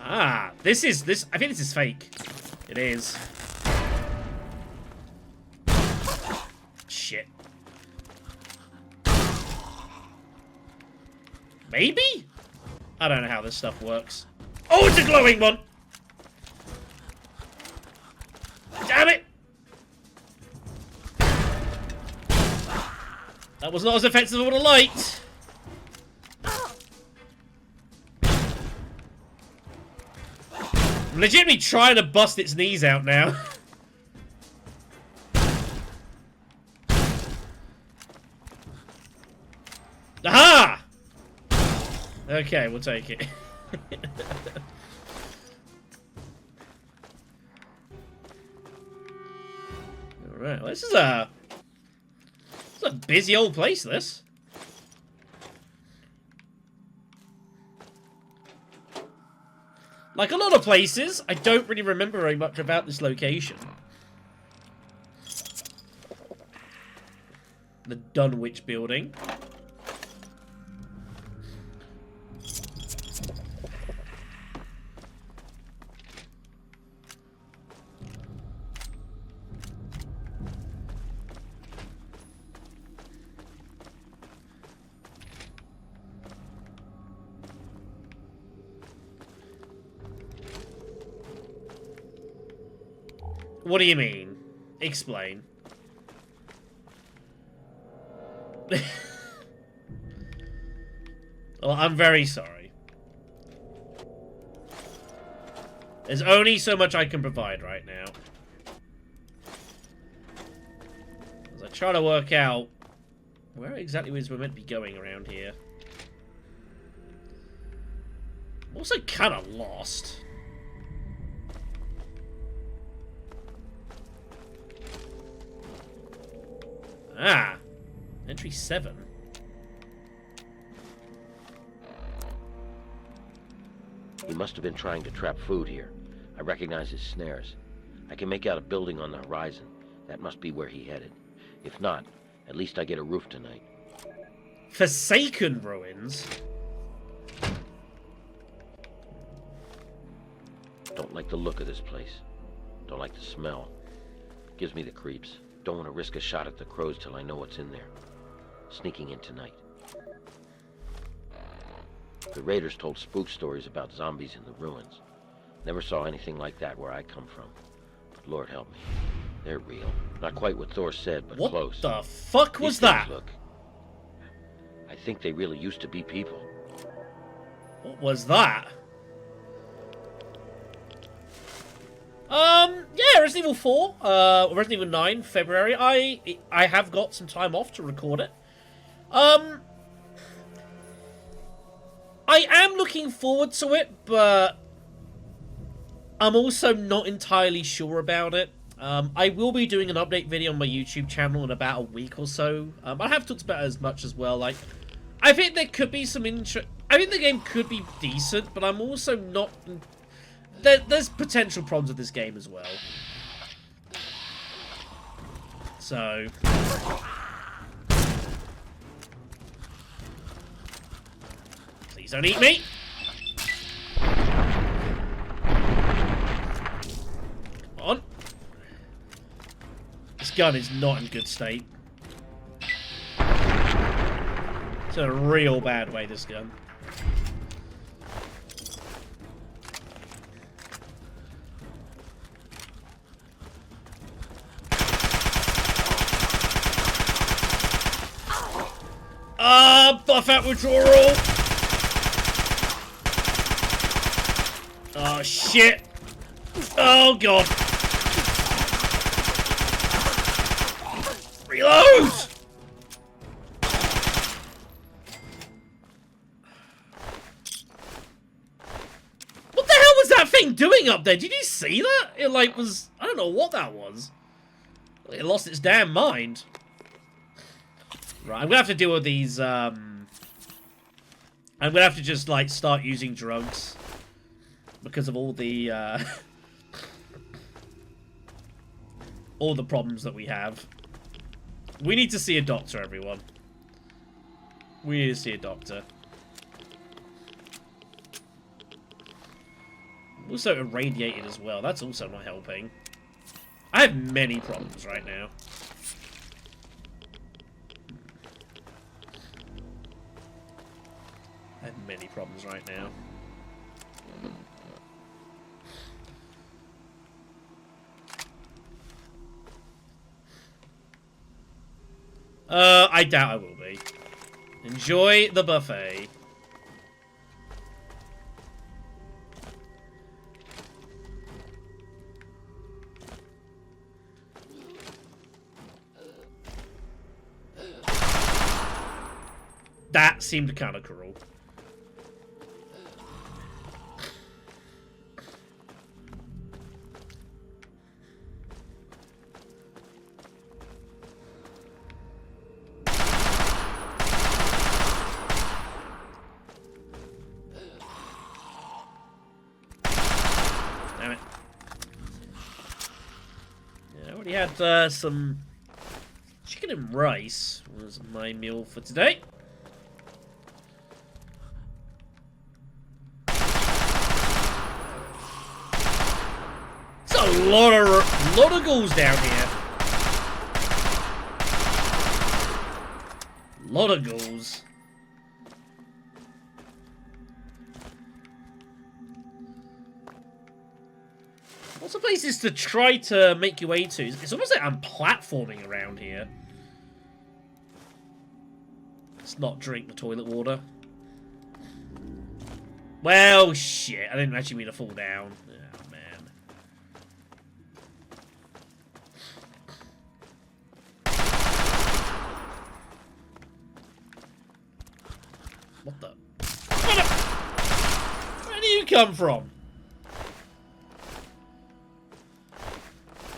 Ah, I think this is fake. It is. Shit. Maybe? I don't know how this stuff works. Oh, it's a glowing one! Damn it! That was not as effective as I would have liked. I'm legitimately trying to bust its knees out now. Aha! Okay, we'll take it. Alright, well, this is a busy old place, this. Like a lot of places, I don't really remember very much about this location. The Dunwich building. What do you mean? Explain. Well, I'm very sorry. There's only so much I can provide right now. As I try to work out where exactly we're meant to be going around here. I'm also kind of lost. Ah, entry 7.
He must have been trying to trap food here. I recognize his snares. I can make out a building on the horizon. That must be where he headed. If not, at least I get a roof tonight.
Forsaken ruins?
Don't like the look of this place. Don't like the smell. Gives me the creeps. Don't want to risk a shot at the crows till I know what's in there. Sneaking in tonight. The raiders told spook stories about zombies in the ruins. Never saw anything like that where I come from. But Lord help me, they're real. Not quite what Thor said, but
What
close.
the fuck was
These things
that?
Look, I think they really used to be people.
What was that? Yeah, Resident Evil 4, Resident Evil 9, February. I have got some time off to record it. I am looking forward to it, but I'm also not entirely sure about it. I will be doing an update video on my YouTube channel in about a week or so. I have talked about it as much as well. Like, I think there could be some I think the game could be decent, but I'm also not... There's potential problems with this game as well. So... Please don't eat me! Come on. This gun is not in good state. It's in a real bad way, this gun. Buff withdrawal! Oh, shit! Oh, God! Reload! What the hell was that thing doing up there? Did you see that? It, like, was... I don't know what that was. It lost its damn mind. Right, I'm gonna have to deal with these, I'm gonna have to just, like, start using drugs. Because of all the, all the problems that we have. We need to see a doctor, everyone. We need to see a doctor. I'm also irradiated as well. That's also not helping. I have many problems right now. I have many problems right now. I doubt I will be. Enjoy the buffet. That seemed kind of cruel. Damn it. Yeah, I already had some chicken and rice was my meal for today. There's a lot of ghouls down here. Lot of ghouls. Lots of places to try to make your way to. It's almost like I'm platforming around here. Let's not drink the toilet water. Well, shit. I didn't actually mean to fall down. Oh, man. What the? Where do you come from?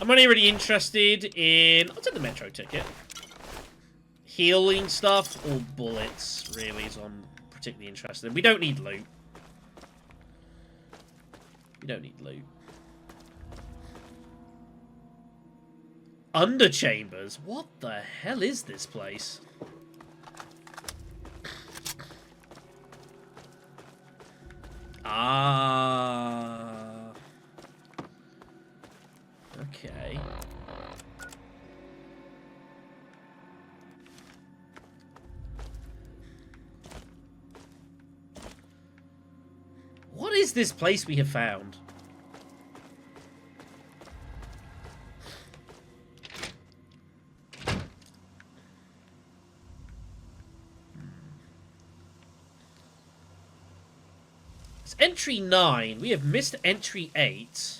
I'm only really interested in... I'll take the metro ticket. Healing stuff or bullets, really, is what I'm particularly interested in. We don't need loot. We don't need loot. Underchambers? What the hell is this place? Ah... Okay. What is this place we have found? It's entry 9. We have missed entry 8.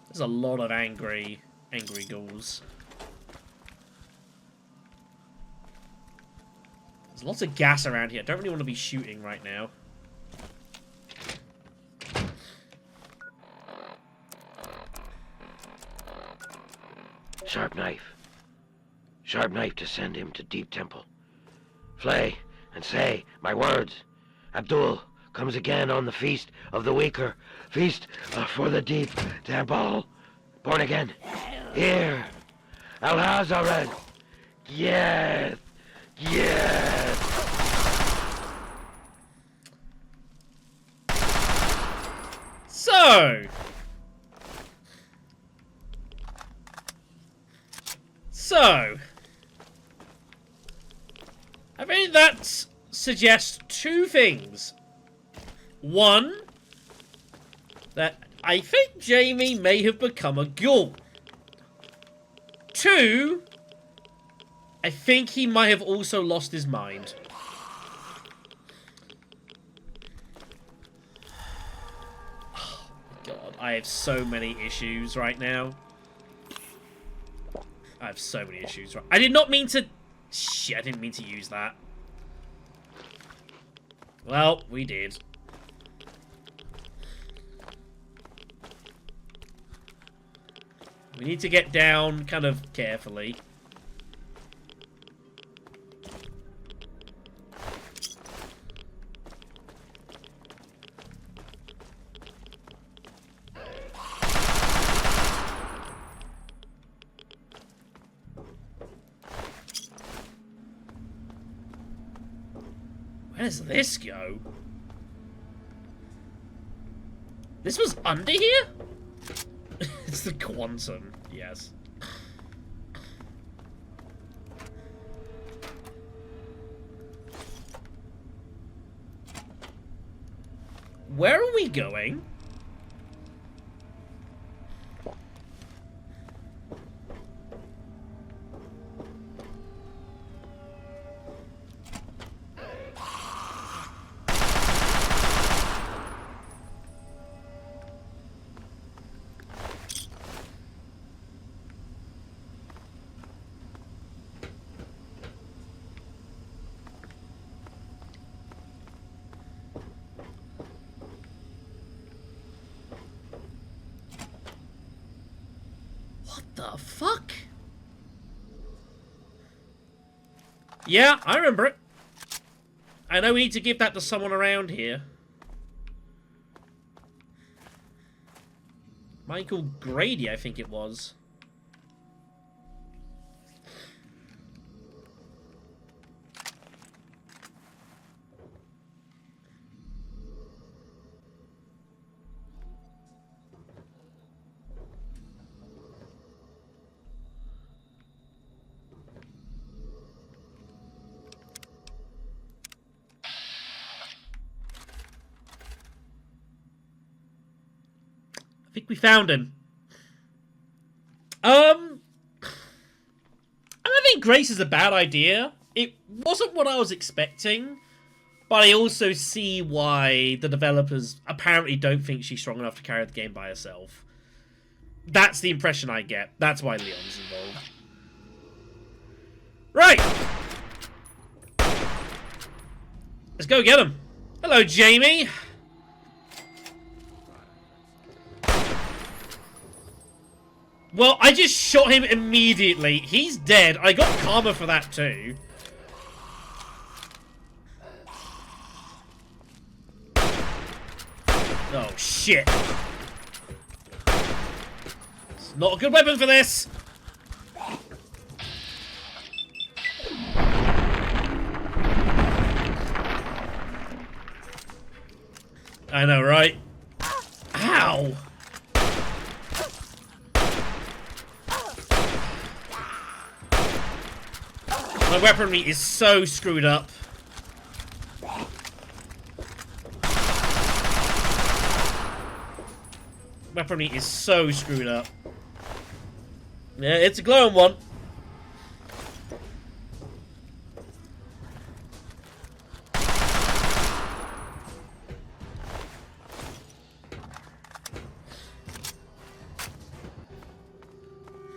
There's a lot of angry ghouls. There's lots of gas around here. I don't really want to be shooting right now.
Sharp knife. Sharp knife to send him to Deep Temple. Flay and say my words. Abdul comes again on the feast of the weaker. Feast for the Deep Temple. Born again. Here. Al-Hazared. Yes. Yes.
So, I think that suggests two things. One, that I think Jamie may have become a ghoul. Two, I think he might have also lost his mind. Oh, God, I have so many issues right now. I have so many issues. I did not mean to... Shit, I didn't mean to use that. Well, we did. We need to get down kind of carefully. Where does this go? This was under here? It's the quantum, yes. Where are we going? What the fuck? Yeah, I remember it. I know we need to give that to someone around here. Michael Grady, I think it was. I think we found him. I don't think Grace is a bad idea. It wasn't what I was expecting, but I also see why the developers apparently don't think she's strong enough to carry the game by herself. That's the impression I get. That's why Leon's involved. Right! Let's go get him. Hello, Jamie. Well, I just shot him immediately. He's dead. I got karma for that too. Oh, shit. It's not a good weapon for this. I know, right? Ow! My weaponry is so screwed up. Weaponry is so screwed up. Yeah, it's a glowing one.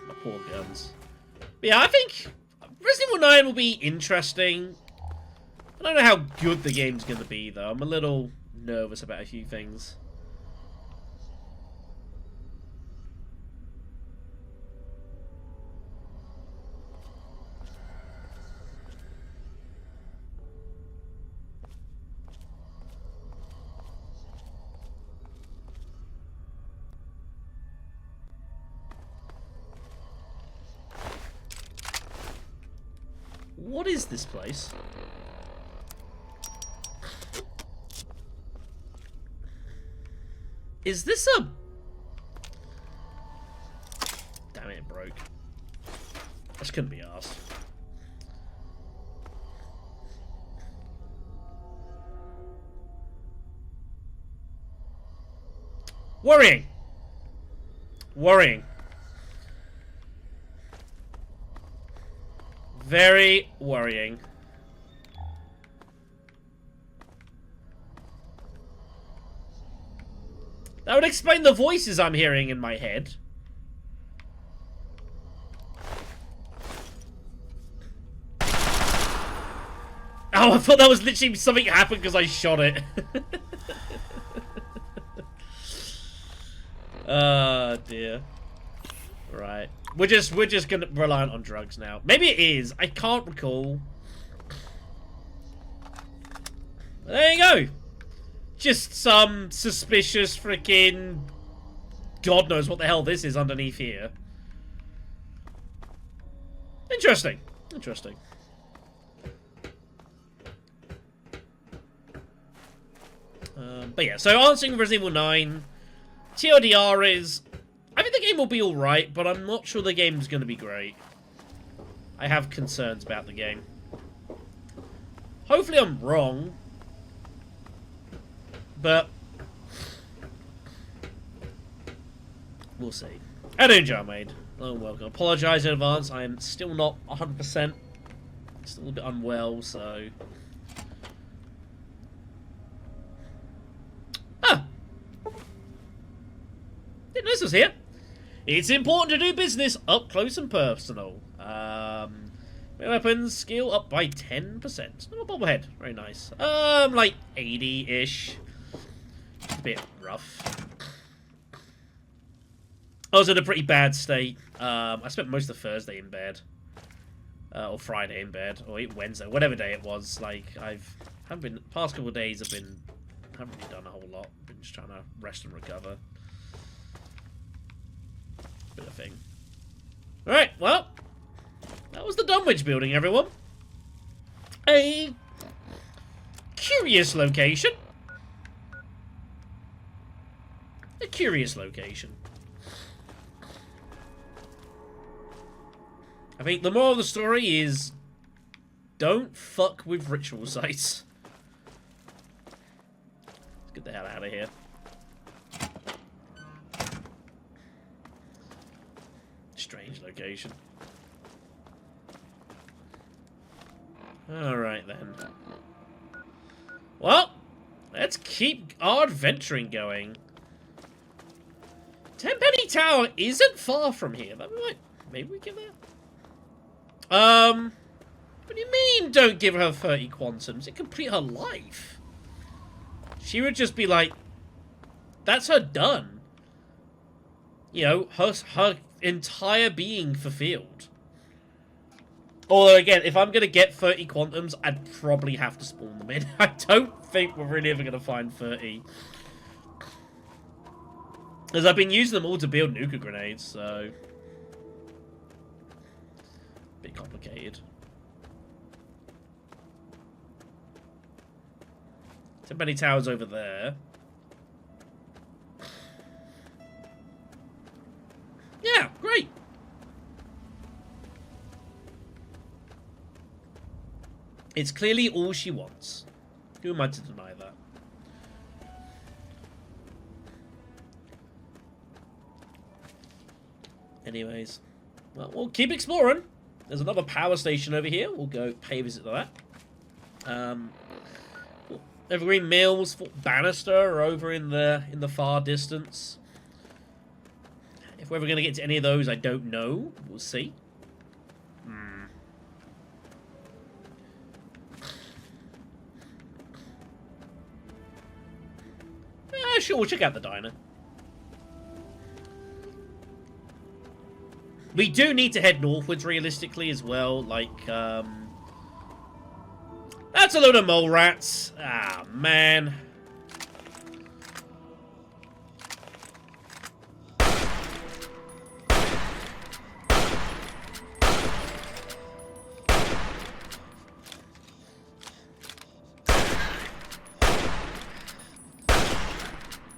My poor guns. But yeah, I think Resident Evil 9 will be interesting. I don't know how good the game's going to be, though. I'm a little nervous about a few things. What is this place? Is this a... Damn it, it broke. This couldn't be arsed. Worrying. Worrying. Very worrying. That would explain the voices I'm hearing in my head. Oh, I thought that was literally something happened because I shot it. Oh dear. Right. We're just gonna rely on drugs now. Maybe it is. I can't recall. There you go. Just some suspicious freaking... God knows what the hell this is underneath here. Interesting. Interesting. But yeah, so answering Resident Evil 9, TLDR is... I think the game will be alright, but I'm not sure the game's going to be great. I have concerns about the game. Hopefully I'm wrong. But... we'll see. How do you doing, Jarmaid? Oh, welcome. Apologise in advance. I am still not 100%. Still a little bit unwell, so... Ah! Didn't know this was here. It's important to do business up close and personal. Weapons skill up by 10%. Oh, bobblehead. Very nice. Like 80-ish. A bit rough. I was in a pretty bad state. I spent most of Thursday in bed. Or Friday in bed. Or Wednesday. Whatever day it was. Like, haven't been... Past couple of days haven't really done a whole lot. Been just trying to rest and recover. Bit of thing. Alright, well. That was the Dunwich building, everyone. A curious location. A curious location. I think the moral of the story is don't fuck with ritual sites. Let's get the hell out of here. Strange location. Alright then. Well, let's keep our adventuring going. Tenpenny Tower isn't far from here. Maybe we give that. What do you mean don't give her 30 quantums? It complete her life. She would just be like, that's her done. You know, her entire being fulfilled. Although, again, if I'm going to get 30 quantums, I'd probably have to spawn them in. I don't think we're really ever going to find 30. Because I've been using them all to build nuka grenades, so... bit complicated. Tenpenny Tower's over there. Yeah, great. It's clearly all she wants. Who am I to deny that? Anyways, well, we'll keep exploring. There's another power station over here. We'll go pay a visit to that. Evergreen Mills, Fort Bannister are over in the far distance. If we're ever going to get to any of those, I don't know. We'll see. Sure, we'll check out the diner. We do need to head northwards, realistically, as well. Like, that's a load of mole rats. Ah, man.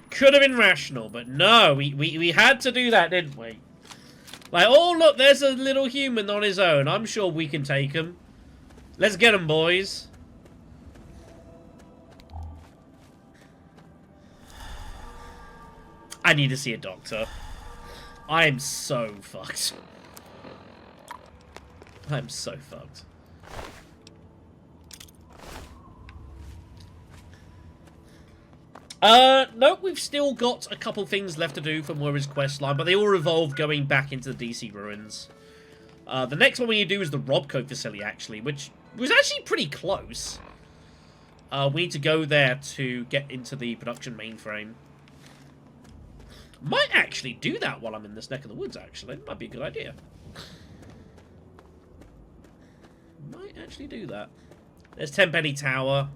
Could have been rational, but no, we had to do that, didn't we? Like, oh, look, there's a little human on his own. I'm sure we can take him. Let's get him, boys. I need to see a doctor. I am so fucked. I'm so fucked. Nope, we've still got a couple things left to do from Moira's questline, but they all revolve going back into the DC ruins. The next one we need to do is the Robco facility, actually, which was actually pretty close. We need to go there to get into the production mainframe. Might actually do that while I'm in this neck of the woods, actually. Might be a good idea. Might actually do that. There's Tenpenny Tower.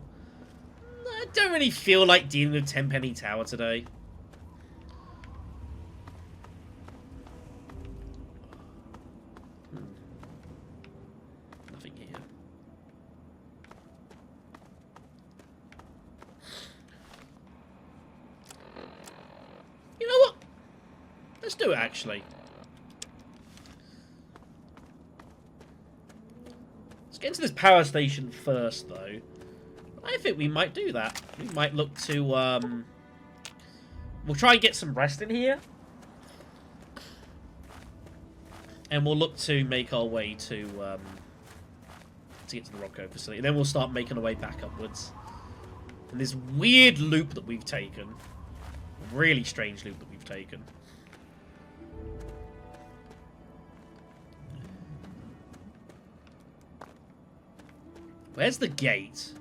I don't really feel like dealing with Tenpenny Tower today. Nothing here. You know what? Let's do it, actually. Let's get into this power station first, though. I think we might do that. We might look to, we'll try and get some rest in here. And we'll look to make our way to get to the Robco facility. And then we'll start making our way back upwards. And this weird loop that we've taken. Really strange loop that we've taken. Where's the gate?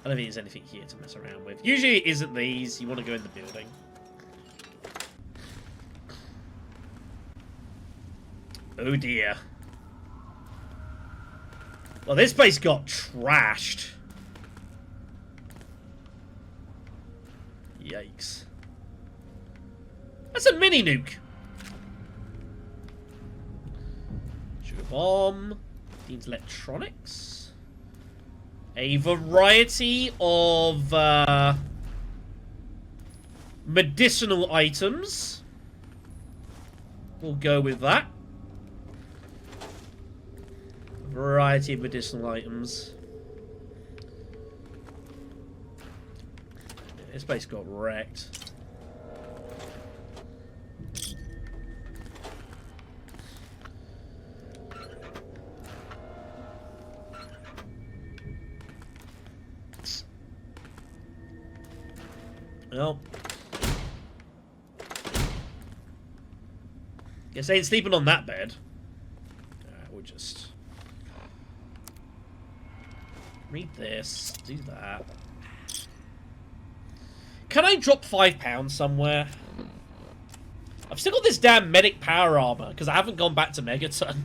I don't think there's anything here to mess around with. Usually it isn't these. You want to go in the building. Oh dear. Well, this place got trashed. Yikes. That's a mini nuke. Sugar bomb. Needs electronics. A variety of medicinal items. We'll go with that. Variety of medicinal items. This place got wrecked. Well, guess I ain't sleeping on that bed. We'll just read this, do that. Can I drop £5 somewhere? I've still got this damn medic power armor because I haven't gone back to Megaton.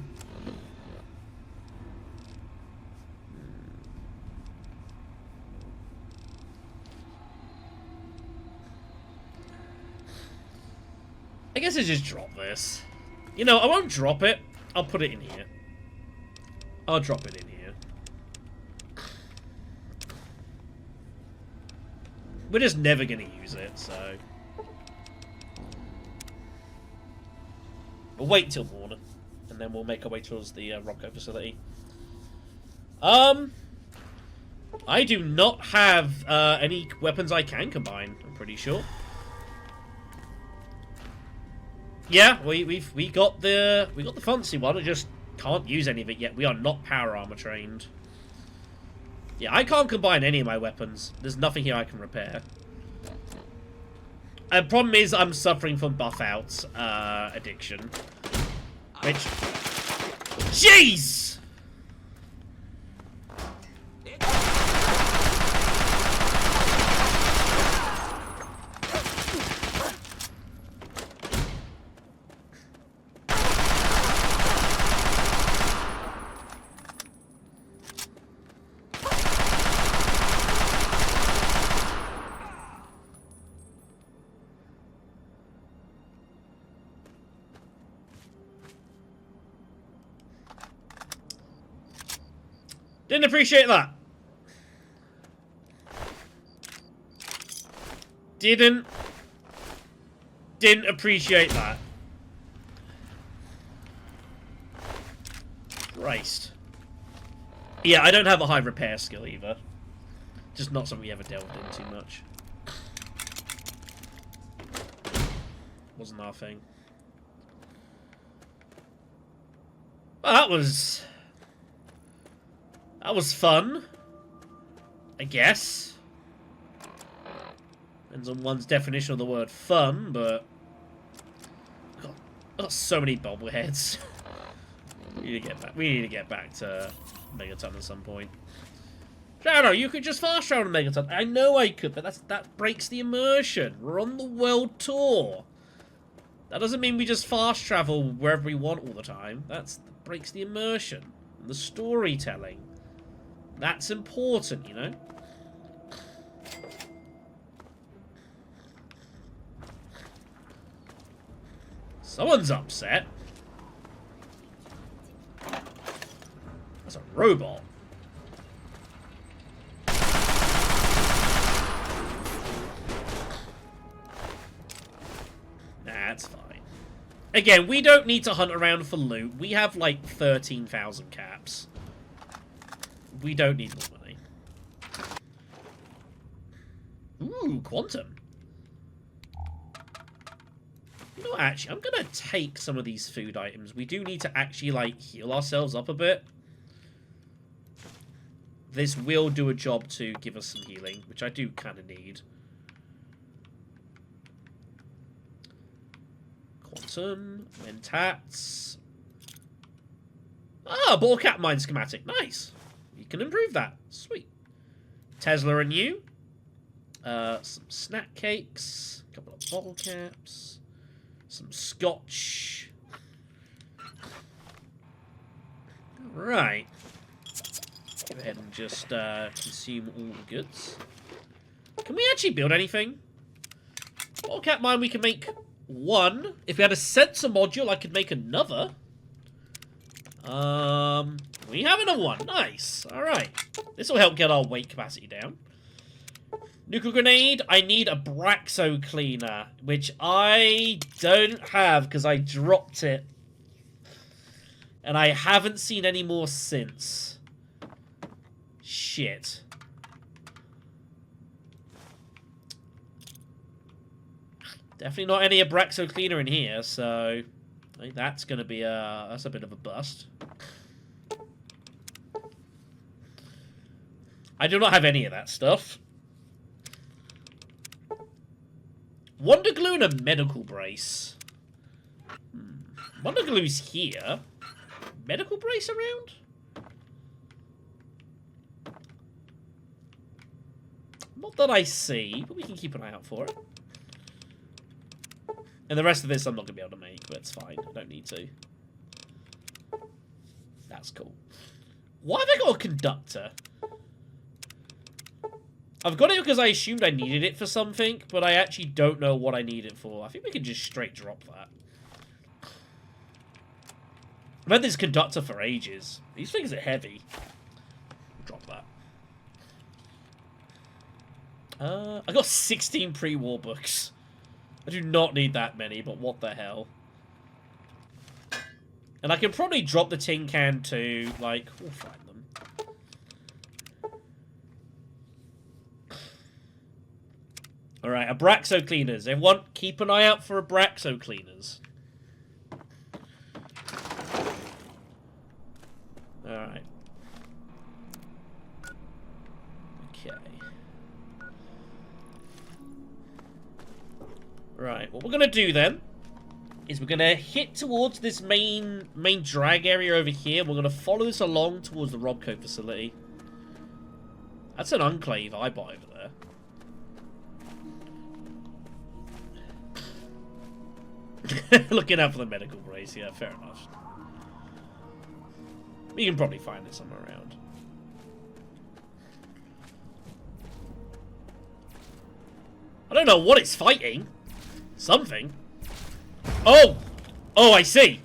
I guess I just drop this. You know, I won't drop it. I'll put it in here. I'll drop it in here. We're just never going to use it, so... We'll wait until morning, and then we'll make our way towards the Rocco facility. I do not have any weapons I can combine, I'm pretty sure. Yeah, we got the fancy one. I just can't use any of it yet. We are not power armor trained. Yeah, I can't combine any of my weapons. There's nothing here I can repair. The problem is I'm suffering from buff out addiction. Which, jeez! Didn't appreciate that. Didn't appreciate that. Christ. Yeah, I don't have a high repair skill either. Just not something we ever delved into much. Wasn't our thing. Well, that was fun, I guess. Depends on one's definition of the word fun, but... God, I've got so many bobbleheads. We need to get back to Megaton at some point. Shadow, you could just fast travel to Megaton. I know I could, but that breaks the immersion. We're on the world tour. That doesn't mean we just fast travel wherever we want all the time. That breaks the immersion and the storytelling. That's important, you know? Someone's upset. That's a robot. That's fine. Again, we don't need to hunt around for loot. We have like 13,000 caps. We don't need more money. Ooh, quantum. You know, actually, I'm going to take some of these food items. We do need to actually, like, heal ourselves up a bit. This will do a job to give us some healing, which I do kind of need. Quantum, mentats. Ah, ball cap mine schematic. Nice. We can improve that. Sweet. Tesla and you. Some snack cakes. A couple of bottle caps. Some scotch. Right. Go ahead and just consume all the goods. Can we actually build anything? Bottle cap mine, we can make one. If we had a sensor module, I could make another. We have another one. Nice. Alright. This will help get our weight capacity down. Nuclear grenade. I need a Braxo cleaner, which I don't have because I dropped it. And I haven't seen any more since. Shit. Definitely not any Abraxo cleaner in here, so I think that's gonna be that's a bit of a bust. I do not have any of that stuff. Wonder glue and a medical brace. Wonder glue's here. Medical brace around? Not that I see, but we can keep an eye out for it. And the rest of this I'm not going to be able to make, but it's fine. I don't need to. That's cool. Why have I got a conductor? I've got it because I assumed I needed it for something, but I actually don't know what I need it for. I think we can just straight drop that. I've had this conductor for ages. These things are heavy. Drop that. I got 16 pre-war books. I do not need that many, but what the hell. And I can probably drop the tin can too. Like, we'll find them. Alright, Abraxo cleaners. Everyone, keep an eye out for Abraxo cleaners. Alright. Okay. Right, what we're gonna do then is we're gonna hit towards this main drag area over here. We're gonna follow this along towards the Robco facility. That's an enclave I bought over there. Looking out for the medical brace, yeah, fair enough. We can probably find it somewhere around. I don't know what it's fighting. Something. Oh! Oh, I see!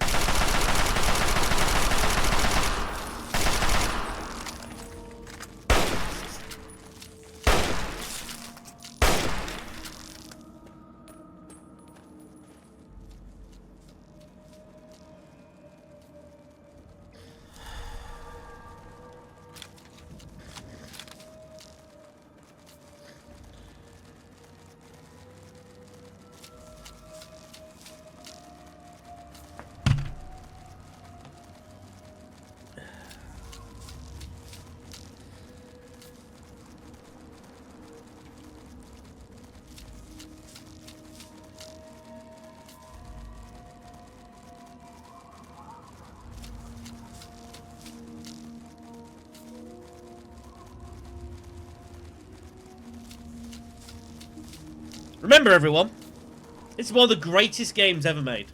Remember, everyone, it's one of the greatest games ever made.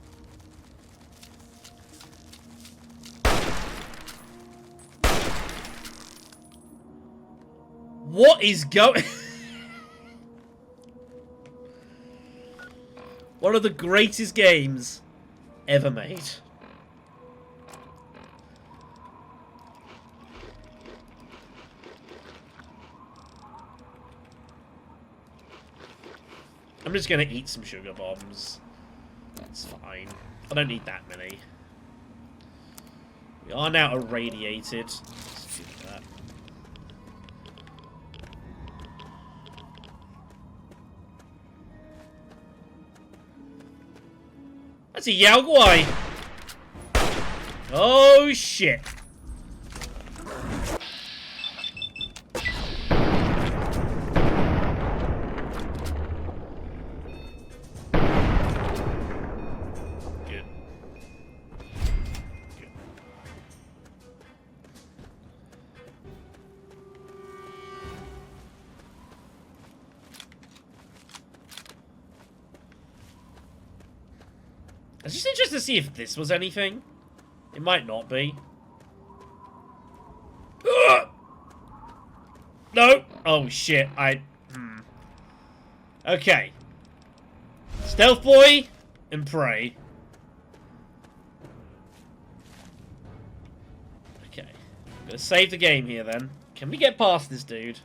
What is going... One of the greatest games ever made. I'm just gonna eat some sugar bombs. That's fine. I don't need that many. We are now irradiated. Let's do that. That's a Yao Guai. Oh shit. I was just interested to see if this was anything. It might not be. No! Oh shit, Okay. Stealth boy and pray. Okay. I'm gonna save the game here then. Can we get past this dude?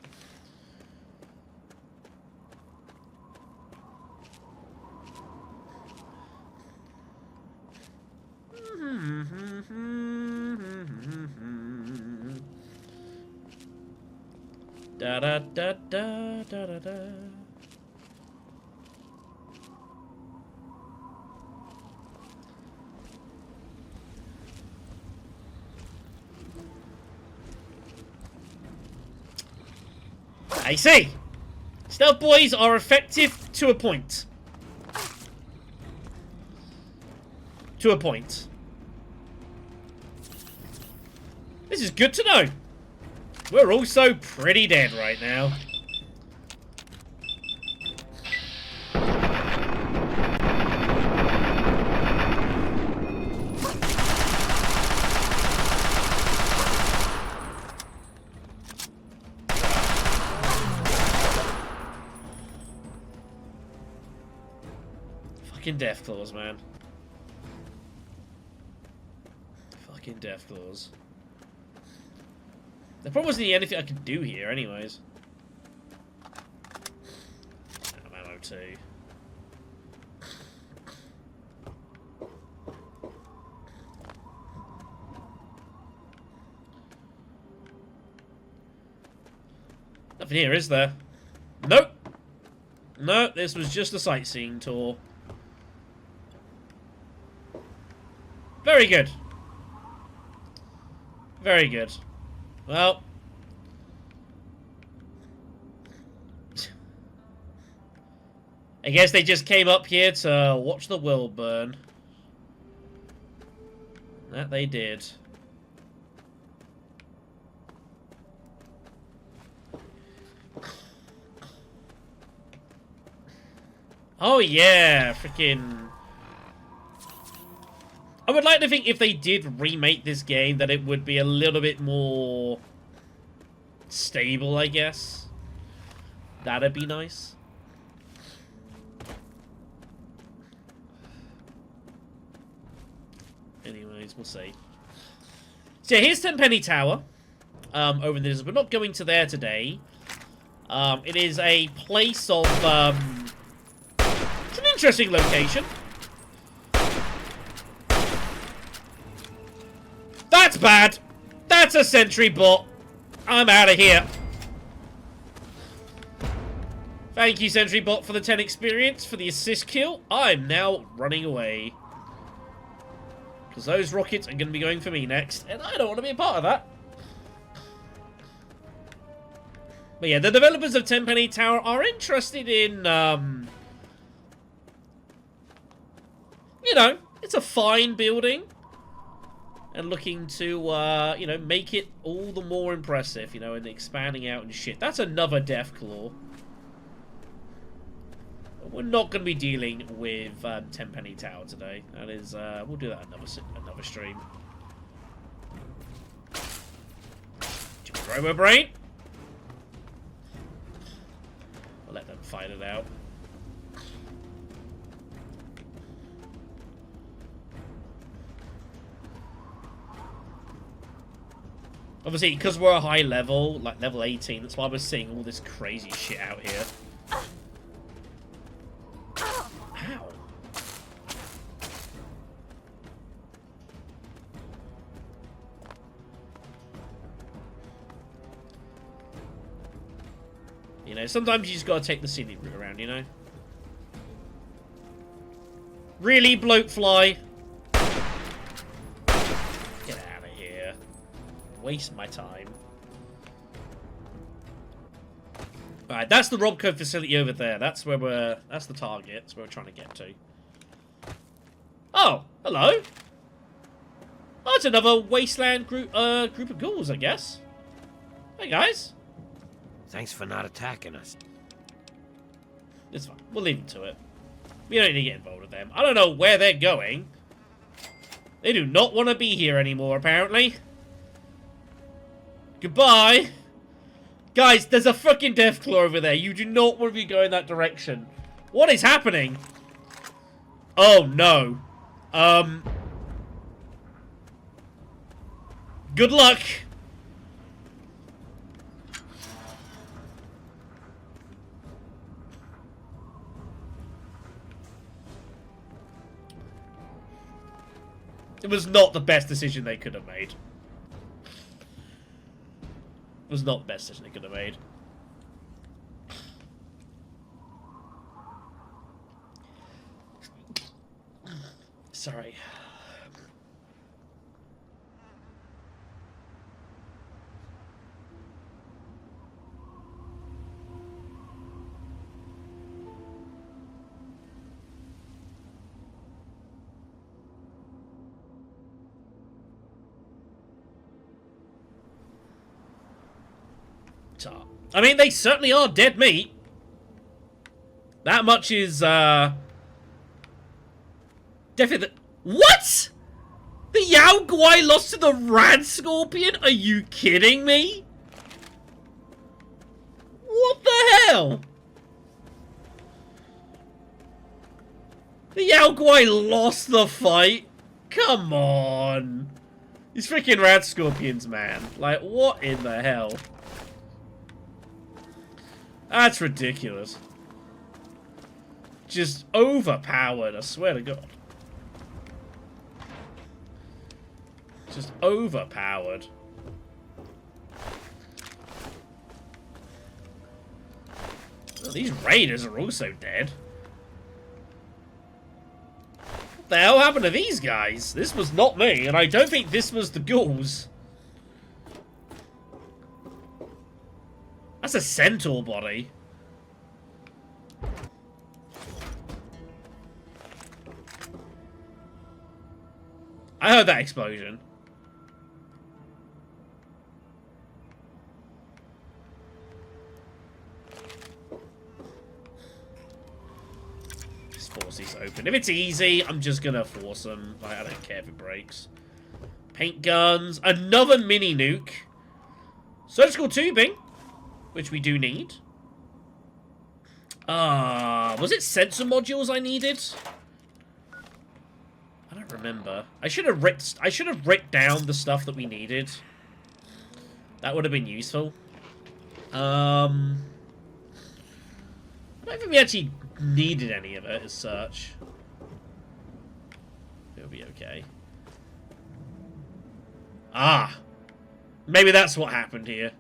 Da da da da da da da. I see. Stealth boys are effective to a point. To a point. This is good to know. We're also pretty dead right now. Fucking Deathclaws, man. Fucking Deathclaws. There probably wasn't anything I could do here, anyways. Ammo too. Nothing here, is there? Nope. No, this was just a sightseeing tour. Very good. Very good. Well. I guess they just came up here to watch the world burn. That they did. Oh yeah, freaking... I would like to think if they did remake this game that it would be a little bit more stable, I guess. That'd be nice. Anyways, we'll see. So yeah, here's Tenpenny Tower. Over this, we're not going to there today. It is a place of, it's an interesting location. That's bad. That's a sentry bot. I'm out of here. Thank you, sentry bot, for the 10 experience, for the assist kill. I'm now running away. Because those rockets are going to be going for me next, and I don't want to be a part of that. But yeah, the developers of Tenpenny Tower are interested in, you know, it's a fine building. And looking to, you know, make it all the more impressive, you know, and expanding out and shit. That's another Deathclaw. We're not going to be dealing with Tenpenny Tower today. That is, we'll do that another stream. Robo Brain. We'll let them fight it out. Obviously, because we're a high level, like level 18, that's why we're seeing all this crazy shit out here. Ow. You know, sometimes you just gotta take the scenic route around, you know? Really, bloatfly? Get out of here. Waste my time. Alright, that's the Robco facility over there. That's where we're... That's the target. That's where we're trying to get to. Oh, hello. Oh, it's another wasteland group of ghouls, I guess. Hey, guys.
Thanks for not attacking us.
It's fine. We'll leave them to it. We don't need to get involved with them. I don't know where they're going. They do not want to be here anymore, apparently. Goodbye. Guys, there's a fucking Deathclaw over there. You do not want to be going that direction. What is happening? Oh, no. Good luck. It was not the best decision they could have made. It was not the best decision they could have made. Sorry. I mean, they certainly are dead meat. That much is, definitely. What? The Yao Guai lost to the Rad Scorpion? Are you kidding me? What the hell? The Yao Guai lost the fight? Come on. These freaking Rad Scorpions, man. Like, what in the hell? That's ridiculous. Just overpowered, I swear to God. Just overpowered. Well, these raiders are also dead. What the hell happened to these guys? This was not me, and I don't think this was the ghouls. That's a centaur body. I heard that explosion. Just force these open. If it's easy, I'm just gonna force them. Like, I don't care if it breaks. Paint guns. Another mini nuke. Surgical tubing. Which we do need. Was it sensor modules I needed? I don't remember. I should have written down the stuff that we needed. That would have been useful. I don't think we actually needed any of it as such. It'll be okay. Ah! Maybe that's what happened here.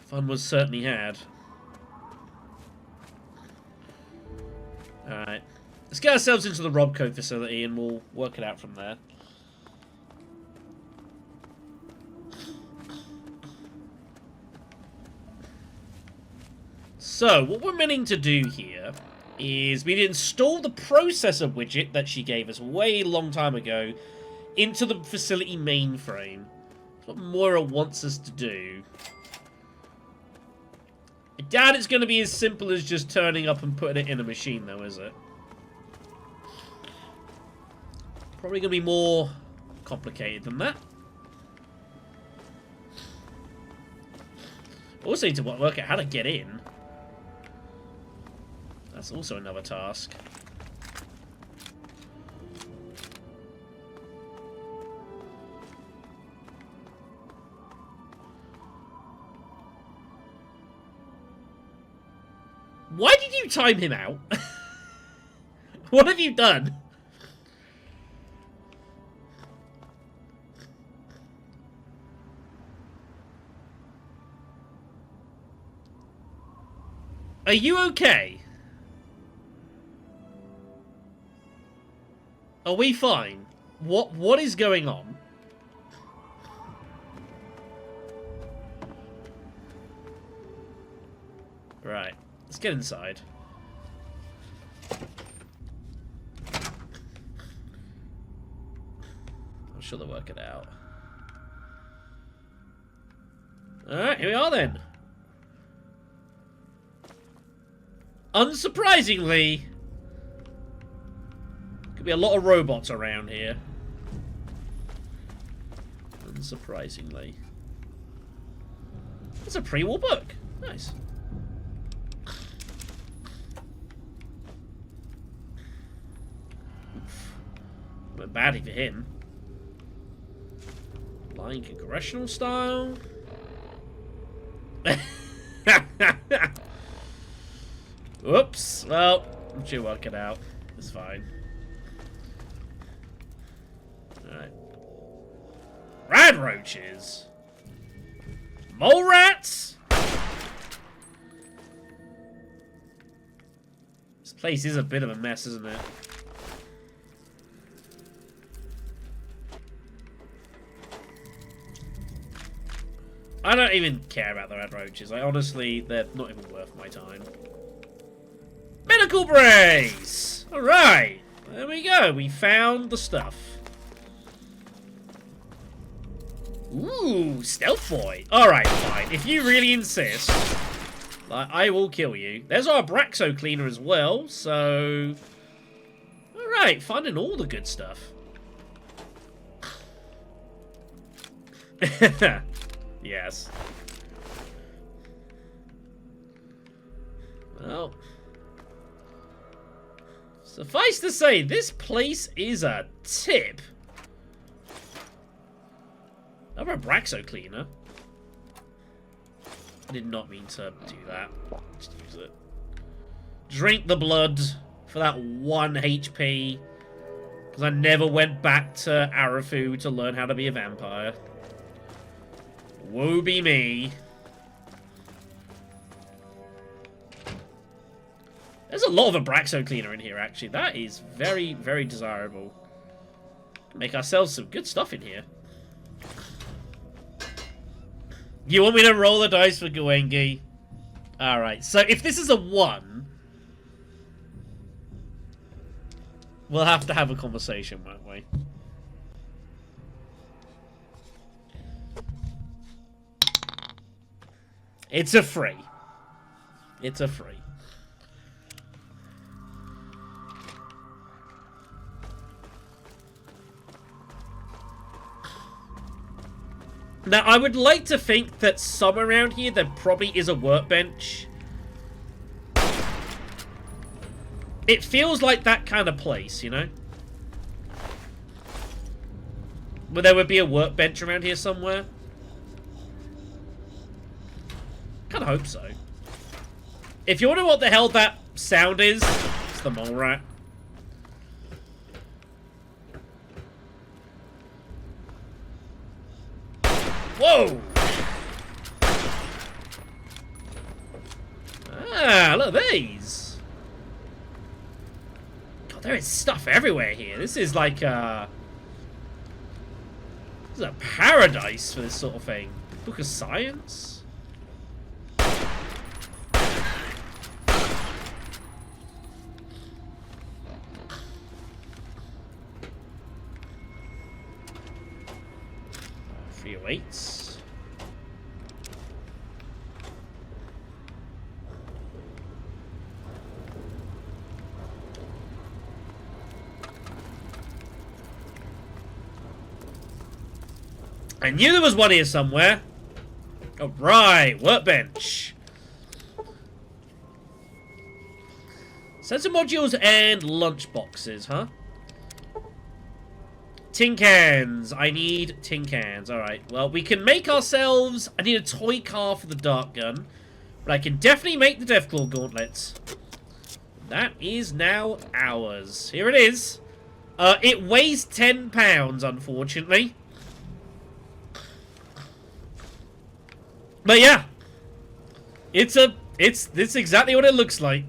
Fun was certainly had. Alright. Let's get ourselves into the Robco facility and we'll work it out from there. So, what we're meaning to do here is we install the processor widget that she gave us way long time ago into the facility mainframe. That's what Moira wants us to do. I doubt it's going to be as simple as just turning up and putting it in a machine, though, is it? Probably going to be more complicated than that. Also need to work out how to get in. That's also another task. Why did you time him out? What have you done? Are you okay? Are we fine? What is going on? Right. Let's get inside. I'm sure they'll work it out. Alright, here we are then. Unsurprisingly, could be a lot of robots around here. Unsurprisingly. That's a pre-war book. Nice. Went badly for him. Lying congressional style. Whoops. Well, she'll work it out. It's fine. Alright. Rad roaches. Mole rats. This place is a bit of a mess, isn't it? I don't even care about the rad roaches. Like, honestly, they're not even worth my time. Medical brace! Alright. There we go. We found the stuff. Ooh, stealth boy. Alright, fine. If you really insist, like, I will kill you. There's our Braxo cleaner as well, so... Alright, finding all the good stuff. Yes. Well, suffice to say, this place is a tip. Another Braxo cleaner. I did not mean to do that. Just use it. Drink the blood for that 1 HP. Because I never went back to Arafu to learn how to be a vampire. Woe be me. There's a lot of Abraxo cleaner in here, actually. That is very, very desirable. Make ourselves some good stuff in here. You want me to roll the dice for Gwengi? Alright, so if this is a 1, we'll have to have a conversation, won't we? It's a free. It's a free. Now, I would like to think that somewhere around here there probably is a workbench. It feels like that kind of place, you know? Where there would be a workbench around here somewhere. Kind of hope so. If you wonder what the hell that sound is, it's the mole rat. Whoa! Ah, look at these. God, there is stuff everywhere here. This is like this is a paradise for this sort of thing. Book of Science. Weights. I knew there was one here somewhere. All right, workbench. Sensor modules and lunch boxes, huh? Tin cans. I need tin cans. Alright, well, we can make ourselves... I need a toy car for the dart gun. But I can definitely make the Deathclaw gauntlets. That is now ours. Here it is. It weighs 10 pounds, unfortunately. But yeah. It's exactly what it looks like.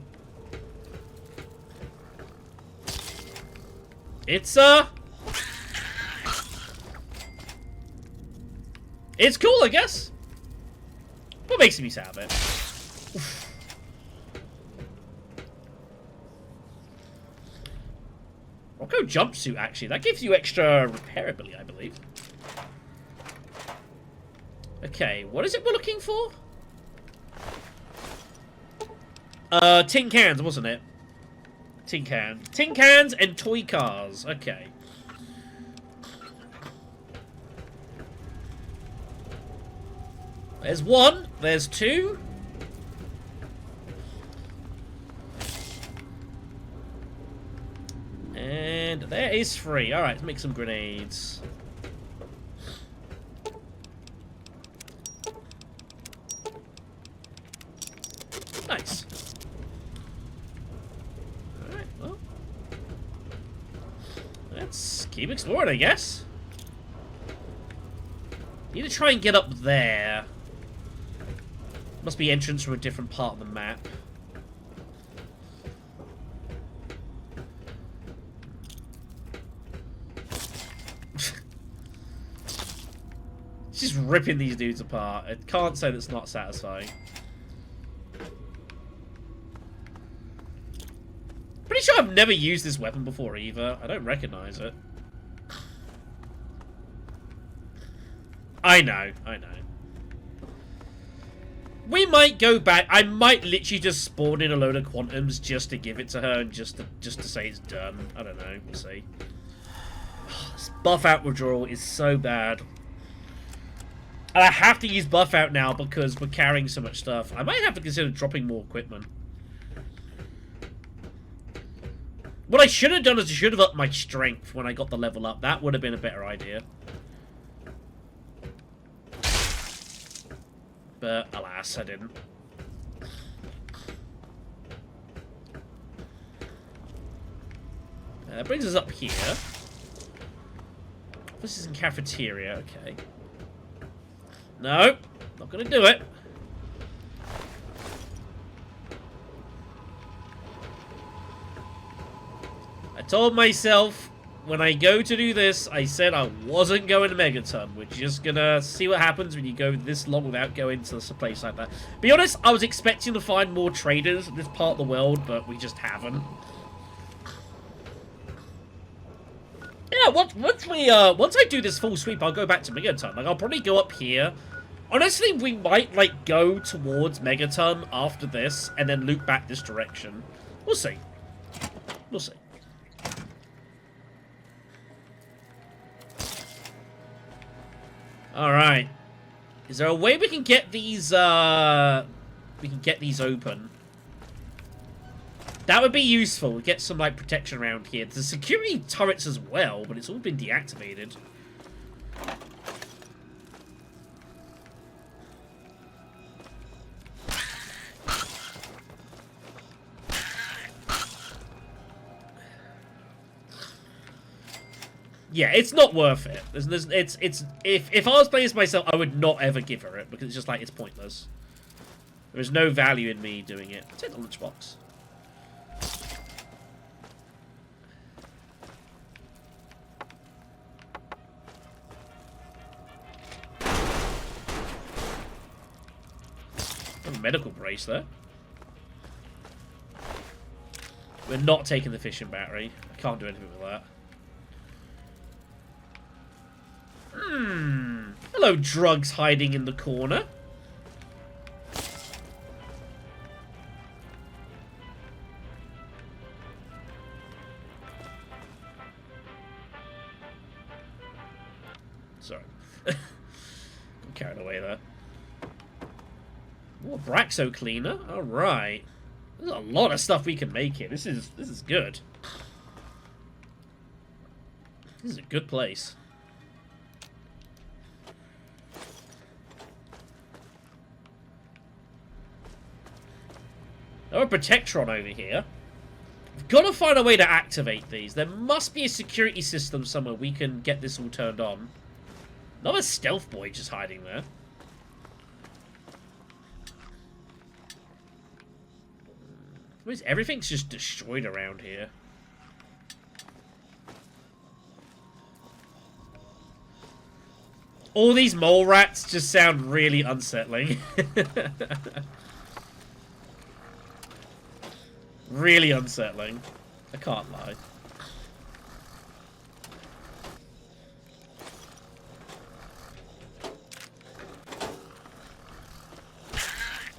It's cool, I guess. What makes me sad of it? Oof. Rocco jumpsuit, actually. That gives you extra repairability, I believe. Okay, what is it we're looking for? Tin cans, wasn't it? Tin cans and toy cars. Okay. There's one. There's two. And there is three. Alright, let's make some grenades. Nice. Alright, well. Let's keep exploring, I guess. Need to try and get up there. Must be entrance from a different part of the map. Just ripping these dudes apart. I can't say that's not satisfying. Pretty sure I've never used this weapon before either. I don't recognize it. I know. We might go back. I might literally just spawn in a load of quantums just to give it to her and just to say it's done. I don't know. We'll see. This buff out withdrawal is so bad. And I have to use buff out now because we're carrying so much stuff. I might have to consider dropping more equipment. What I should have done is I should have upped my strength when I got the level up. That would have been a better idea. But, alas, I didn't. That brings us up here. This is in cafeteria, okay. No, not gonna do it. I told myself when I go to do this, I said I wasn't going to Megaton. We're just gonna see what happens when you go this long without going to a place like that. Be honest, I was expecting to find more traders in this part of the world, but we just haven't. Yeah, once I do this full sweep, I'll go back to Megaton. Like, I'll probably go up here. Honestly, we might, like, go towards Megaton after this, and then loop back this direction. We'll see. We'll see. Alright. Is there a way we can get these, open? That would be useful. Get some, like, protection around here. There's security turrets as well, but it's all been deactivated. Yeah, it's not worth it. If I was playing this myself, I would not ever give her it, because it's just like, it's pointless. There is no value in me doing it. Take the lunchbox. A medical brace there. We're not taking the fishing battery. I can't do anything with that. Hello, drugs hiding in the corner. Sorry. Got carried away there. More Braxo cleaner. Alright. There's a lot of stuff we can make here. This is good. This is a good place. Oh, a Protectron over here. We've got to find a way to activate these. There must be a security system somewhere we can get this all turned on. Another stealth boy just hiding there. Everything's just destroyed around here. All these mole rats just sound really unsettling. Really unsettling. I can't lie.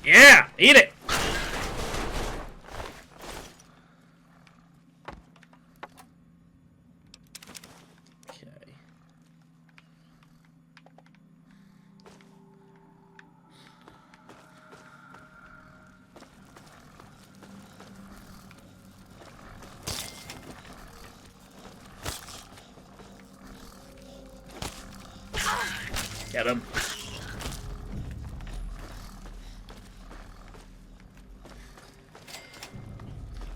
Yeah! Eat it! Get him.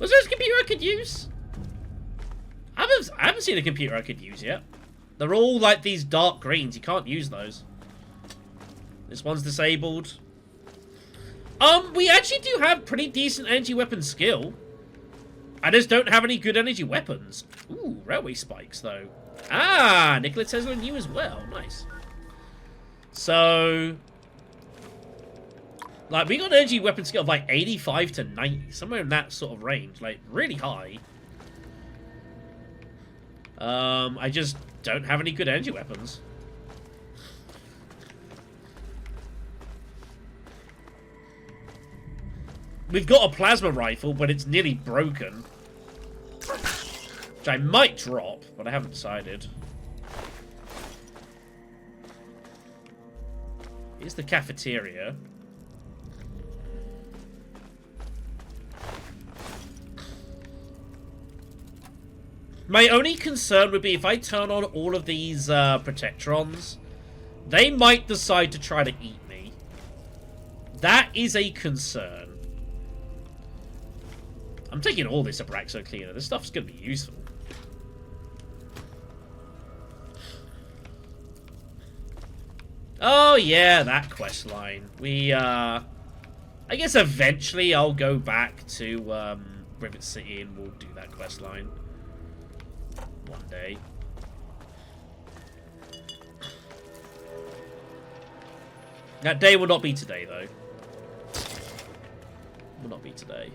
Was there a computer I could use? I haven't seen a computer I could use yet. They're all like these dark greens. You can't use those. This one's disabled. We actually do have pretty decent energy weapon skill. I just don't have any good energy weapons. Ooh, railway spikes, though. Ah, Nikola Tesla and you as well. Nice. So, like, we got an energy weapon skill of, like, 85 to 90. Somewhere in that sort of range. Like, really high. I just don't have any good energy weapons. We've got a plasma rifle, but it's nearly broken. Which I might drop, but I haven't decided. Here's the cafeteria. My only concern would be if I turn on all of these protectrons, they might decide to try to eat me. That is a concern. I'm taking all this Abraxo cleaner. This stuff's going to be useful. Oh, yeah, that quest line. We, I guess eventually I'll go back to, Rivet City and we'll do that quest line. One day. That day will not be today, though. Will not be today.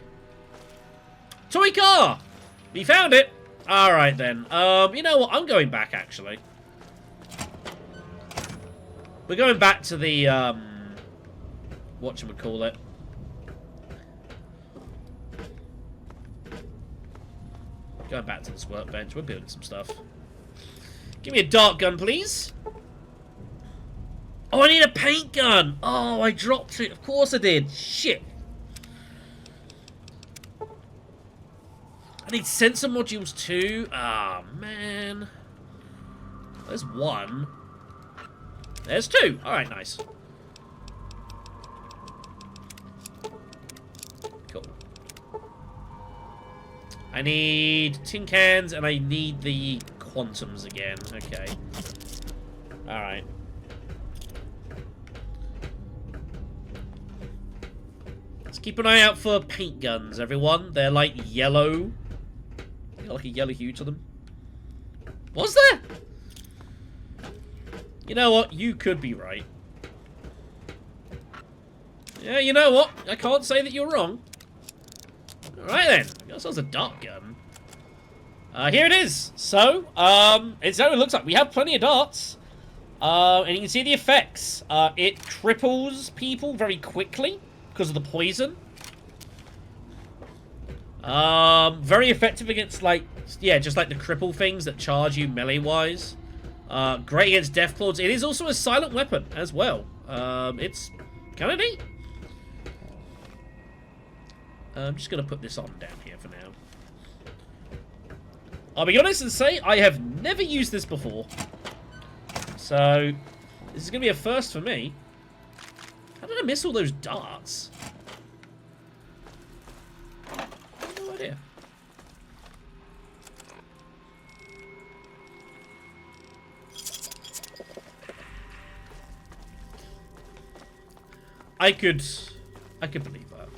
Toy car! We found it! Alright then. You know what? I'm going back, actually. We're going back to the, whatchamacallit. Going back to this workbench. We're building some stuff. Give me a dart gun, please. Oh, I need a paint gun! Oh, I dropped it. Of course I did. Shit. I need sensor modules too. Ah, oh, man. There's one. There's two. Alright, nice. Cool. I need tin cans and I need the quantums again. Okay. Alright. Let's keep an eye out for paint guns, everyone. They're like yellow. They got like a yellow hue to them. Was there? You know what? You could be right. Yeah, you know what? I can't say that you're wrong. Alright then. We got ourselves a dart gun. Here it is. So, it's how it looks like. We have plenty of darts. And you can see the effects. It cripples people very quickly because of the poison. Very effective against, like, yeah, just like the cripple things that charge you melee-wise. Great against death claws. It is also a silent weapon as well. It's kind of neat. I'm just going to put this on down here for now. I'll be honest and say I have never used this before. So, this is going to be a first for me. How did I miss all those darts? No idea. I could believe that.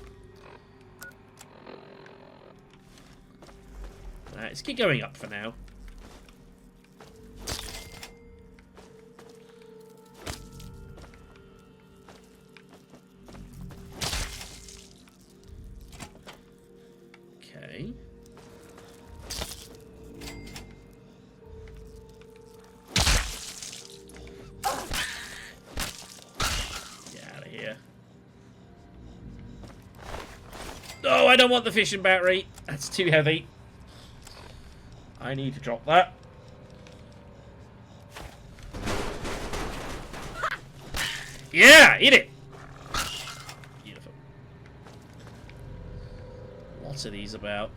Alright, let's keep going up for now. Okay. Get out of here. Oh, I don't want the fishing battery. That's too heavy. I need to drop that. Yeah, eat it. Beautiful. Lots of these about.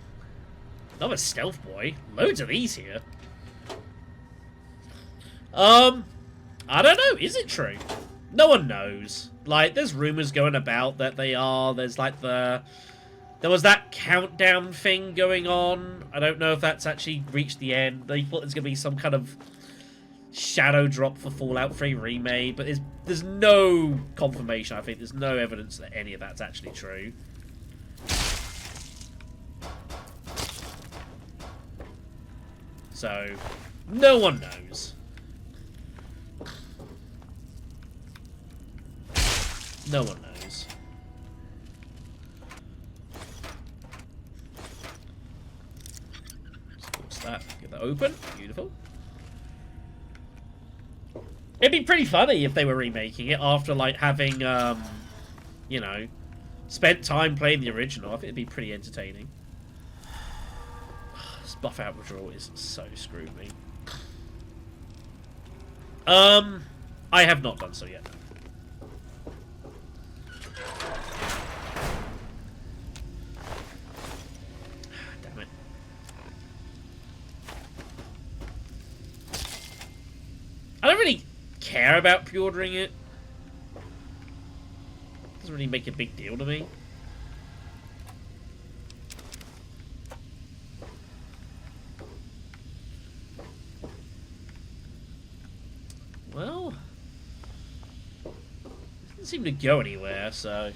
Another stealth boy. Loads of these here. I don't know. Is it true? No one knows. Like, there's rumors going about that they are. There's like there was that countdown thing going on. I don't know if that's actually reached the end. They thought there's going to be some kind of shadow drop for Fallout 3 Remake, but there's no confirmation. I think there's no evidence that any of that's actually true. So, no one knows. No one knows. What's that? Get that open. Beautiful. It'd be pretty funny if they were remaking it after, like, having, you know, spent time playing the original. I think it'd be pretty entertaining. This buff out withdrawal is so screwed me. I have not done so yet. Damn it. I don't really care about pre-ordering it. Doesn't really make a big deal to me. Well, it doesn't seem to go anywhere, so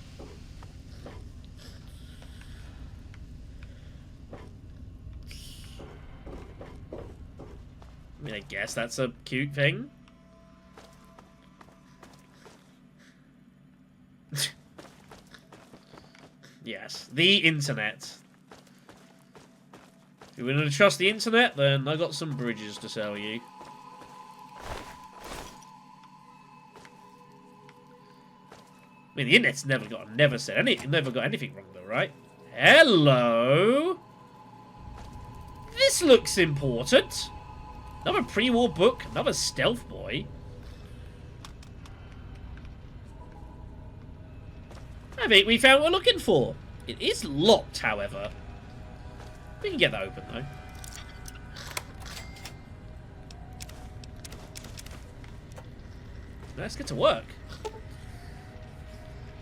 I mean, I guess that's a cute thing. Yes, the internet. If you're going to trust the internet, then I got some bridges to sell you. I mean, the internet's never got anything wrong though, right? Hello. This looks important. Another pre-war book, another stealth boy. I think we found what we're looking for. It is locked, however. We can get that open, though. Let's get to work.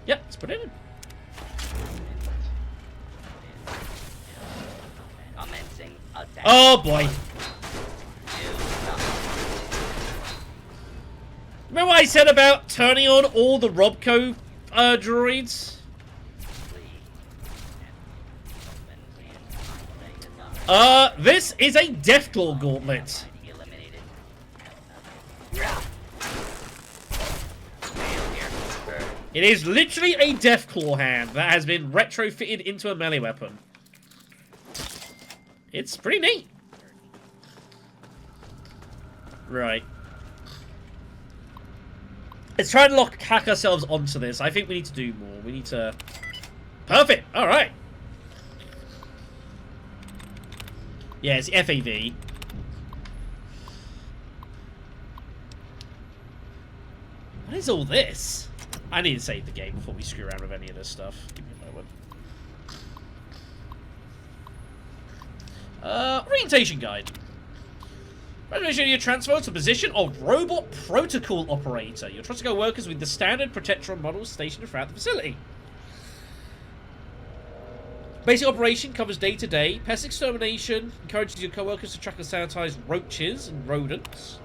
Yep, let's put it in. Oh, boy. Remember what I said about turning on all the Robco droids? This is a Deathclaw gauntlet. It is literally a Deathclaw hand that has been retrofitted into a melee weapon. It's pretty neat. Right. Let's try and hack ourselves onto this. I think we need to do more. We need to... Perfect! Alright. Yeah, it's FAV. What is all this? I need to save the game before we screw around with any of this stuff. Give me a moment. Orientation guide. Congratulations, you're transferred to the position of Robot Protocol Operator. You're trusted co-workers with the standard Protectron models stationed throughout the facility. Basic operation covers day-to-day. Pest extermination encourages your co-workers to track and sanitize roaches and rodents.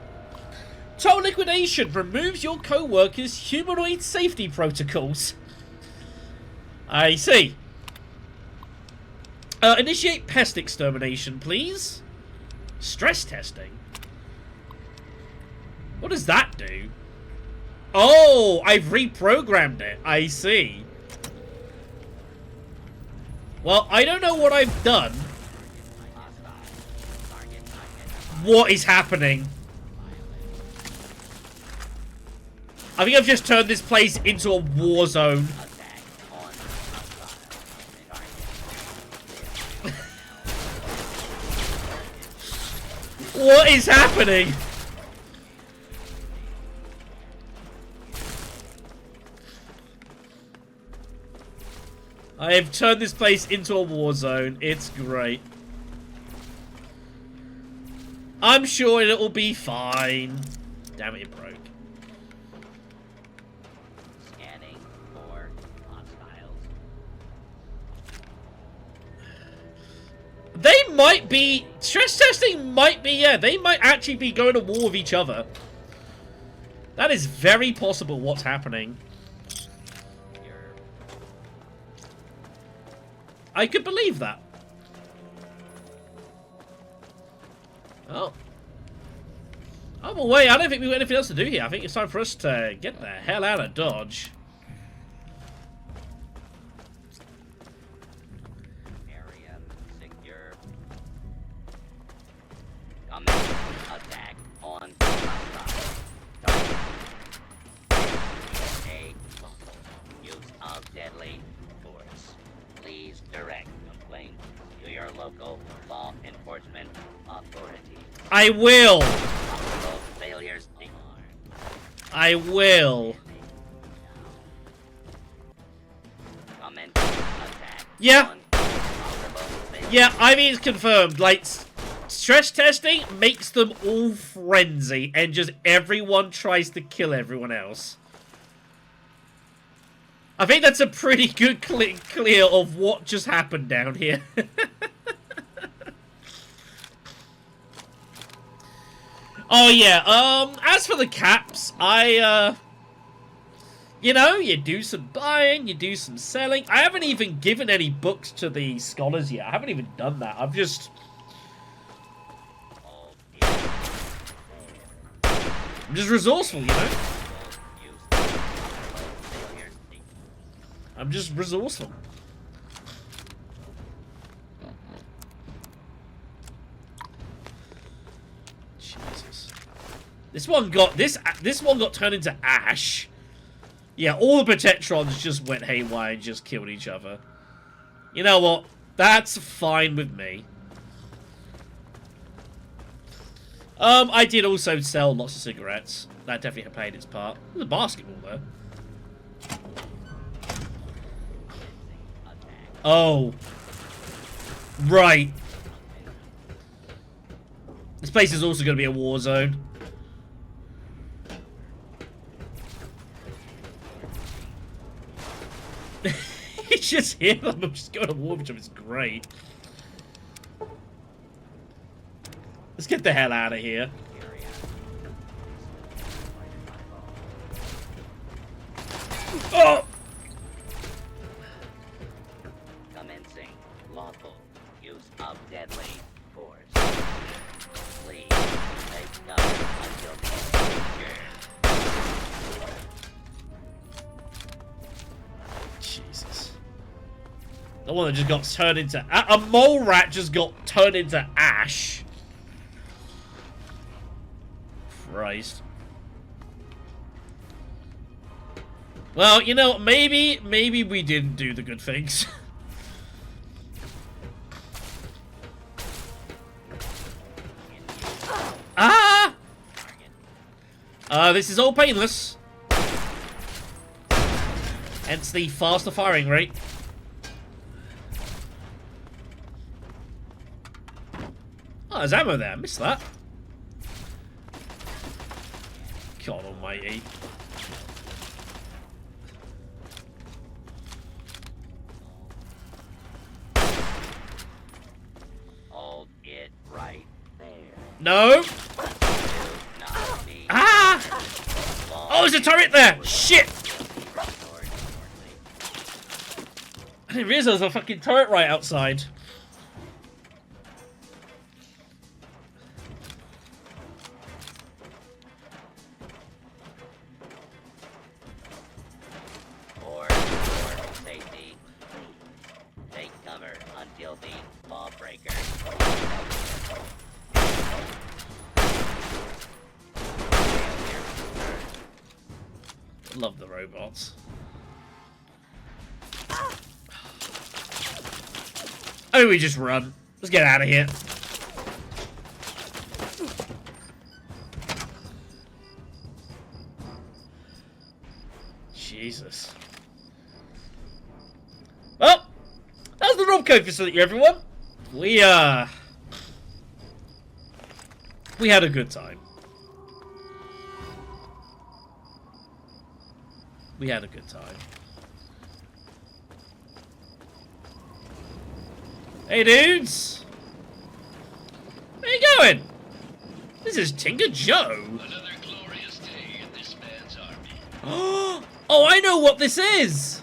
Total liquidation removes your co-workers' humanoid safety protocols. I see. Initiate pest extermination, please. Stress testing. What does that do? Oh, I've reprogrammed it. I see. Well, I don't know what I've done. What is happening? I think I've just turned this place into a war zone. What is happening? I have turned this place into a war zone. It's great. I'm sure it'll be fine. Damn it, it broke. might be... Stress testing might be, yeah, they might actually be going to war with each other. That is very possible what's happening. I could believe that. Oh. Oh, well, wait, I don't think we've got anything else to do here. I think it's time for us to get the hell out of Dodge.
Area secure. Commence attack on hostile. A use of deadly force. Please direct complaint to your local law enforcement authorities.
I will.
Failures.
I will.
Comment attack.
Yeah.
On
Yeah, I mean, it's confirmed. Like, stress testing makes them all frenzy, and just everyone tries to kill everyone else. I think that's a pretty good clear of what just happened down here. Oh, yeah, as for the caps, you know, you do some buying, you do some selling. I haven't even given any books to the scholars yet. I haven't even done that. I'm just resourceful, you know? I'm just resourceful. Jesus. This one got turned into ash. Yeah, all the Protectrons just went haywire and just killed each other. You know what? That's fine with me. I did also sell lots of cigarettes. That definitely played its part. There's a basketball there. Oh. Right. This place is also going to be a war zone. It's just here. I'm just going to war with him. It's great. Let's get the hell out of here. Oh!
Commencing lawful use of deadly force. Please take cover until secured.
Jesus. The one that just got turned into... A mole rat just got turned into ash. Christ. Well, you know, maybe we didn't do the good things. Ah! This is all painless. Hence the faster firing rate. Oh, there's ammo there. I missed that. God almighty.
Hold it right there.
No!
Not be
Ah! Oh, there's a turret there! Shit! I didn't realize there was a fucking turret right outside.
For safety. Take cover until the lawbreaker.
Love the robots. Oh, we just run. Let's get out of here. Jesus. Well, that was the Robco facility, everyone. We had a good time. We had a good time. Hey, dudes! doing? This is Tinker Joe.
Another glorious day in this man's army.
Oh, I know what this is.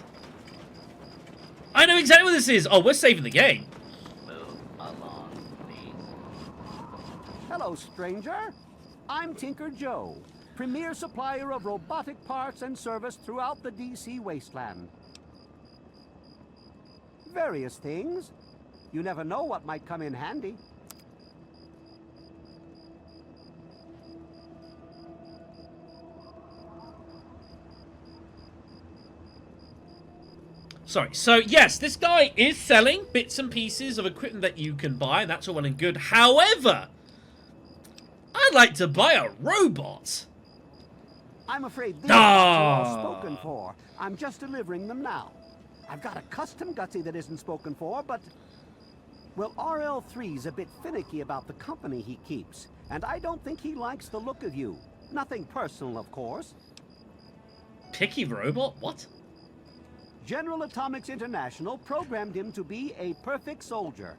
I know exactly what this is. Oh, we're saving the game.
Move along, please.
Hello, stranger. I'm Tinker Joe, premier supplier of robotic parts and service throughout the DC wasteland. Various things. You never know what might come in handy.
Sorry, so yes, this guy is selling bits and pieces of equipment that you can buy, and that's all well and good. However, I'd like to buy a robot.
I'm afraid these are all spoken for. I'm just delivering them now. I've got a custom Gutsy that isn't spoken for, but... Well, RL3's a bit finicky about the company he keeps, and I don't think he likes the look of you. Nothing personal, of course.
Picky robot? What?
General Atomics International programmed him to be a perfect soldier.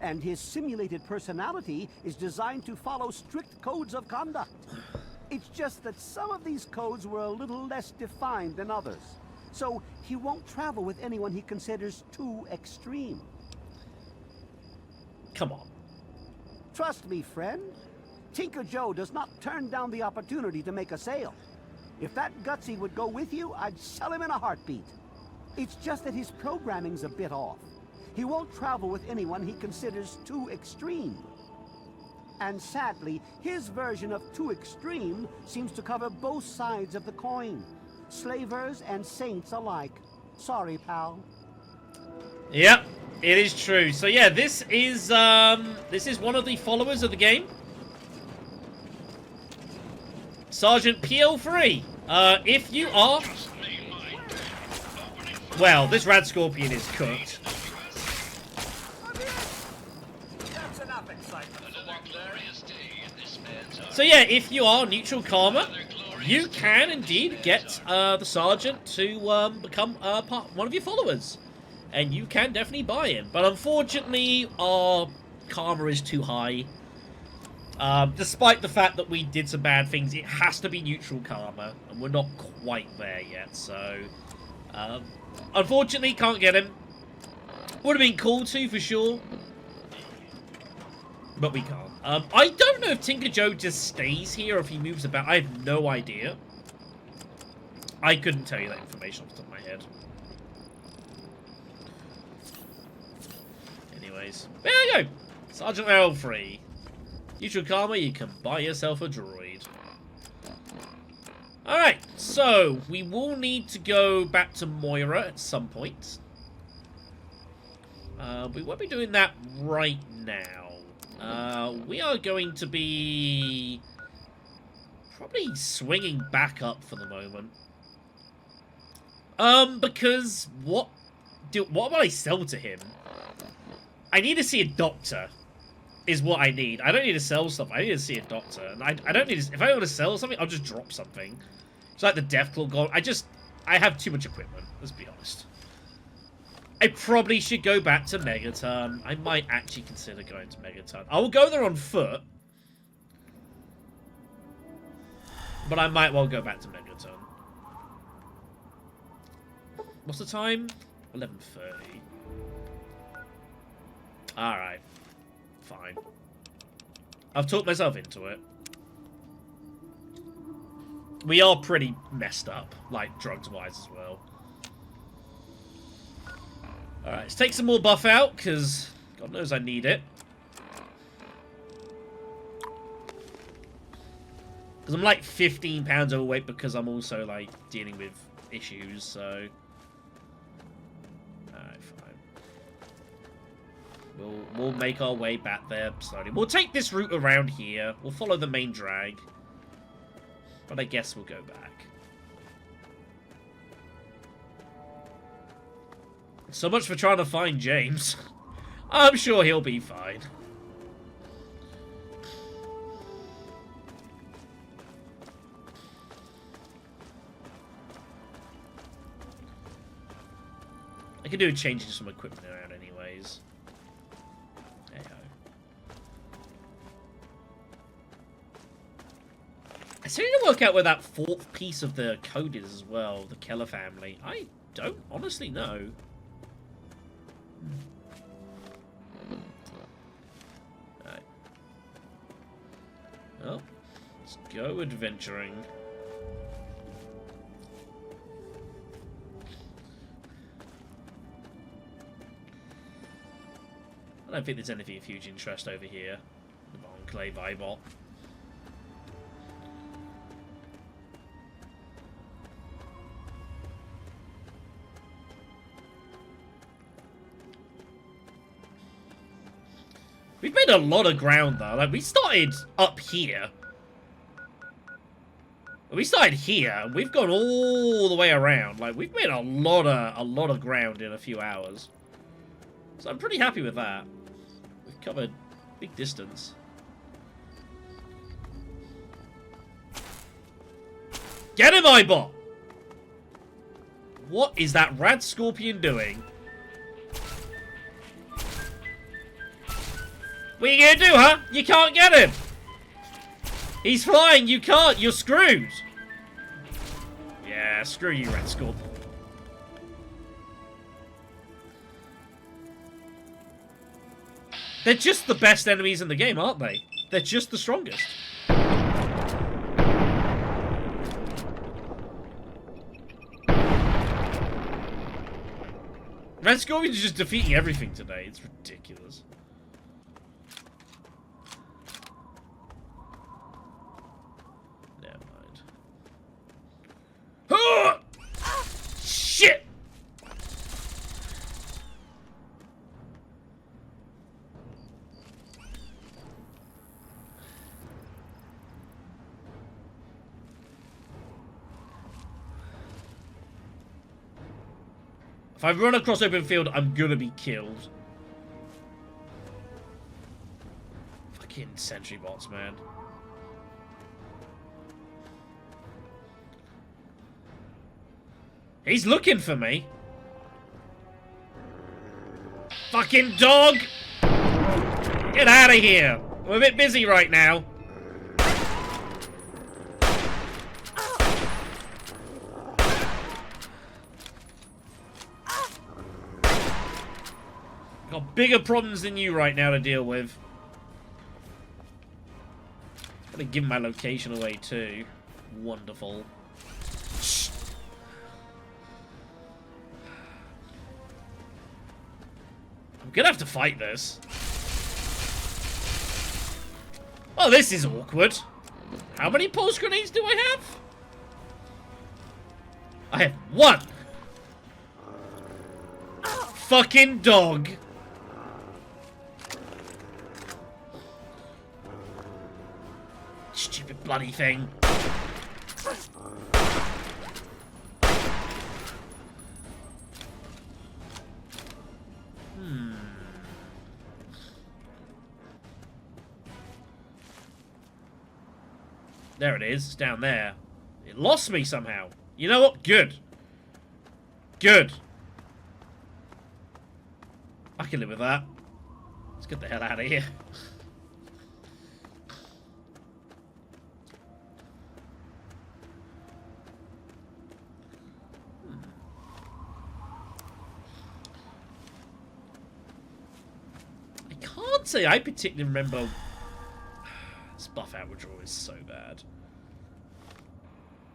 And his simulated personality is designed to follow strict codes of conduct. It's just that some of these codes were a little less defined than others. So he won't travel with anyone he considers too extreme.
Come on.
Trust me, friend. Tinker Joe does not turn down the opportunity to make a sale. If that Gutsy would go with you, I'd sell him in a heartbeat. It's just that his programming's a bit off. He won't travel with anyone he considers too extreme. And sadly, his version of too extreme seems to cover both sides of the coin. Slavers and saints alike. Sorry, pal.
Yep, it is true. So yeah, this is one of the followers of the game. Sergeant PL3. If you are... Well, this Rad Scorpion is cooked. So yeah, if you are neutral karma, you can indeed get the Sergeant to become one of your followers. And you can definitely buy him. But unfortunately, our karma is too high. Despite the fact that we did some bad things, it has to be neutral karma. And we're not quite there yet, so... unfortunately, can't get him. Would have been cool to, for sure. But we can't. I don't know if Tinker Joe just stays here or if he moves about. I have no idea. I couldn't tell you that information off the top of my head. Anyways, there you go. Sergeant L3. Neutral karma, you can buy yourself a droid. Alright, so we will need to go back to Moira at some point. We won't be doing that right now. We are going to be probably swinging back up for the moment. Because what would I sell to him? I need to see a doctor. Is what I need. I don't need to sell stuff. I need to see a doctor. And I don't need to... If I want to sell something, I'll just drop something. It's like the Deathclaw Gold. I have too much equipment. Let's be honest. I probably should go back to Megaton. I might actually consider going to Megaton. I will go there on foot. But I might well go back to Megaton. What's the time? 11:30. Alright. Fine. I've talked myself into it. We are pretty messed up, like drugs-wise as well. Alright, let's take some more buff out, because God knows I need it. Because I'm like 15 pounds overweight because I'm also like dealing with issues, so... Alright, fine. We'll make our way back there slowly. We'll take this route around here. We'll follow the main drag. But I guess we'll go back. So much for trying to find James. I'm sure he'll be fine. I could do changing some equipment around anyways. Hey-ho. I still need to work out where that fourth piece of the code is as well, the Keller family. I don't honestly know. Alright. Well, let's go adventuring. I don't think there's anything of huge interest over here. The Enclave Eyebot. We've made a lot of ground though. Like we started up here. We started here, and we've gone all the way around. Like we've made a lot of ground in a few hours. So I'm pretty happy with that. We've covered big distance. Get him, Eyebot! What is that rad scorpion doing? What are you gonna do, huh? You can't get him! He's flying, you can't, you're screwed! Yeah, screw you, Red Scorp. They're just the best enemies in the game, aren't they? They're just the strongest. Red Scorpion is just defeating everything today. It's ridiculous. Never mind. Ah! Shit! If I run across open field, I'm gonna be killed. Fucking sentry bots, man. He's looking for me. Fucking dog! Get out of here! I'm a bit busy right now. Got bigger problems than you right now to deal with. I'm gonna give my location away too. Wonderful. Shh. I'm gonna have to fight this. Oh, this is awkward. How many pulse grenades do I have? I have one. Fucking dog. Stupid bloody thing. There it is. It's down there. It lost me somehow. You know what? Good. Good. I can live with that. Let's get the hell out of here. I can't say I particularly remember. This buff out withdrawal is so bad.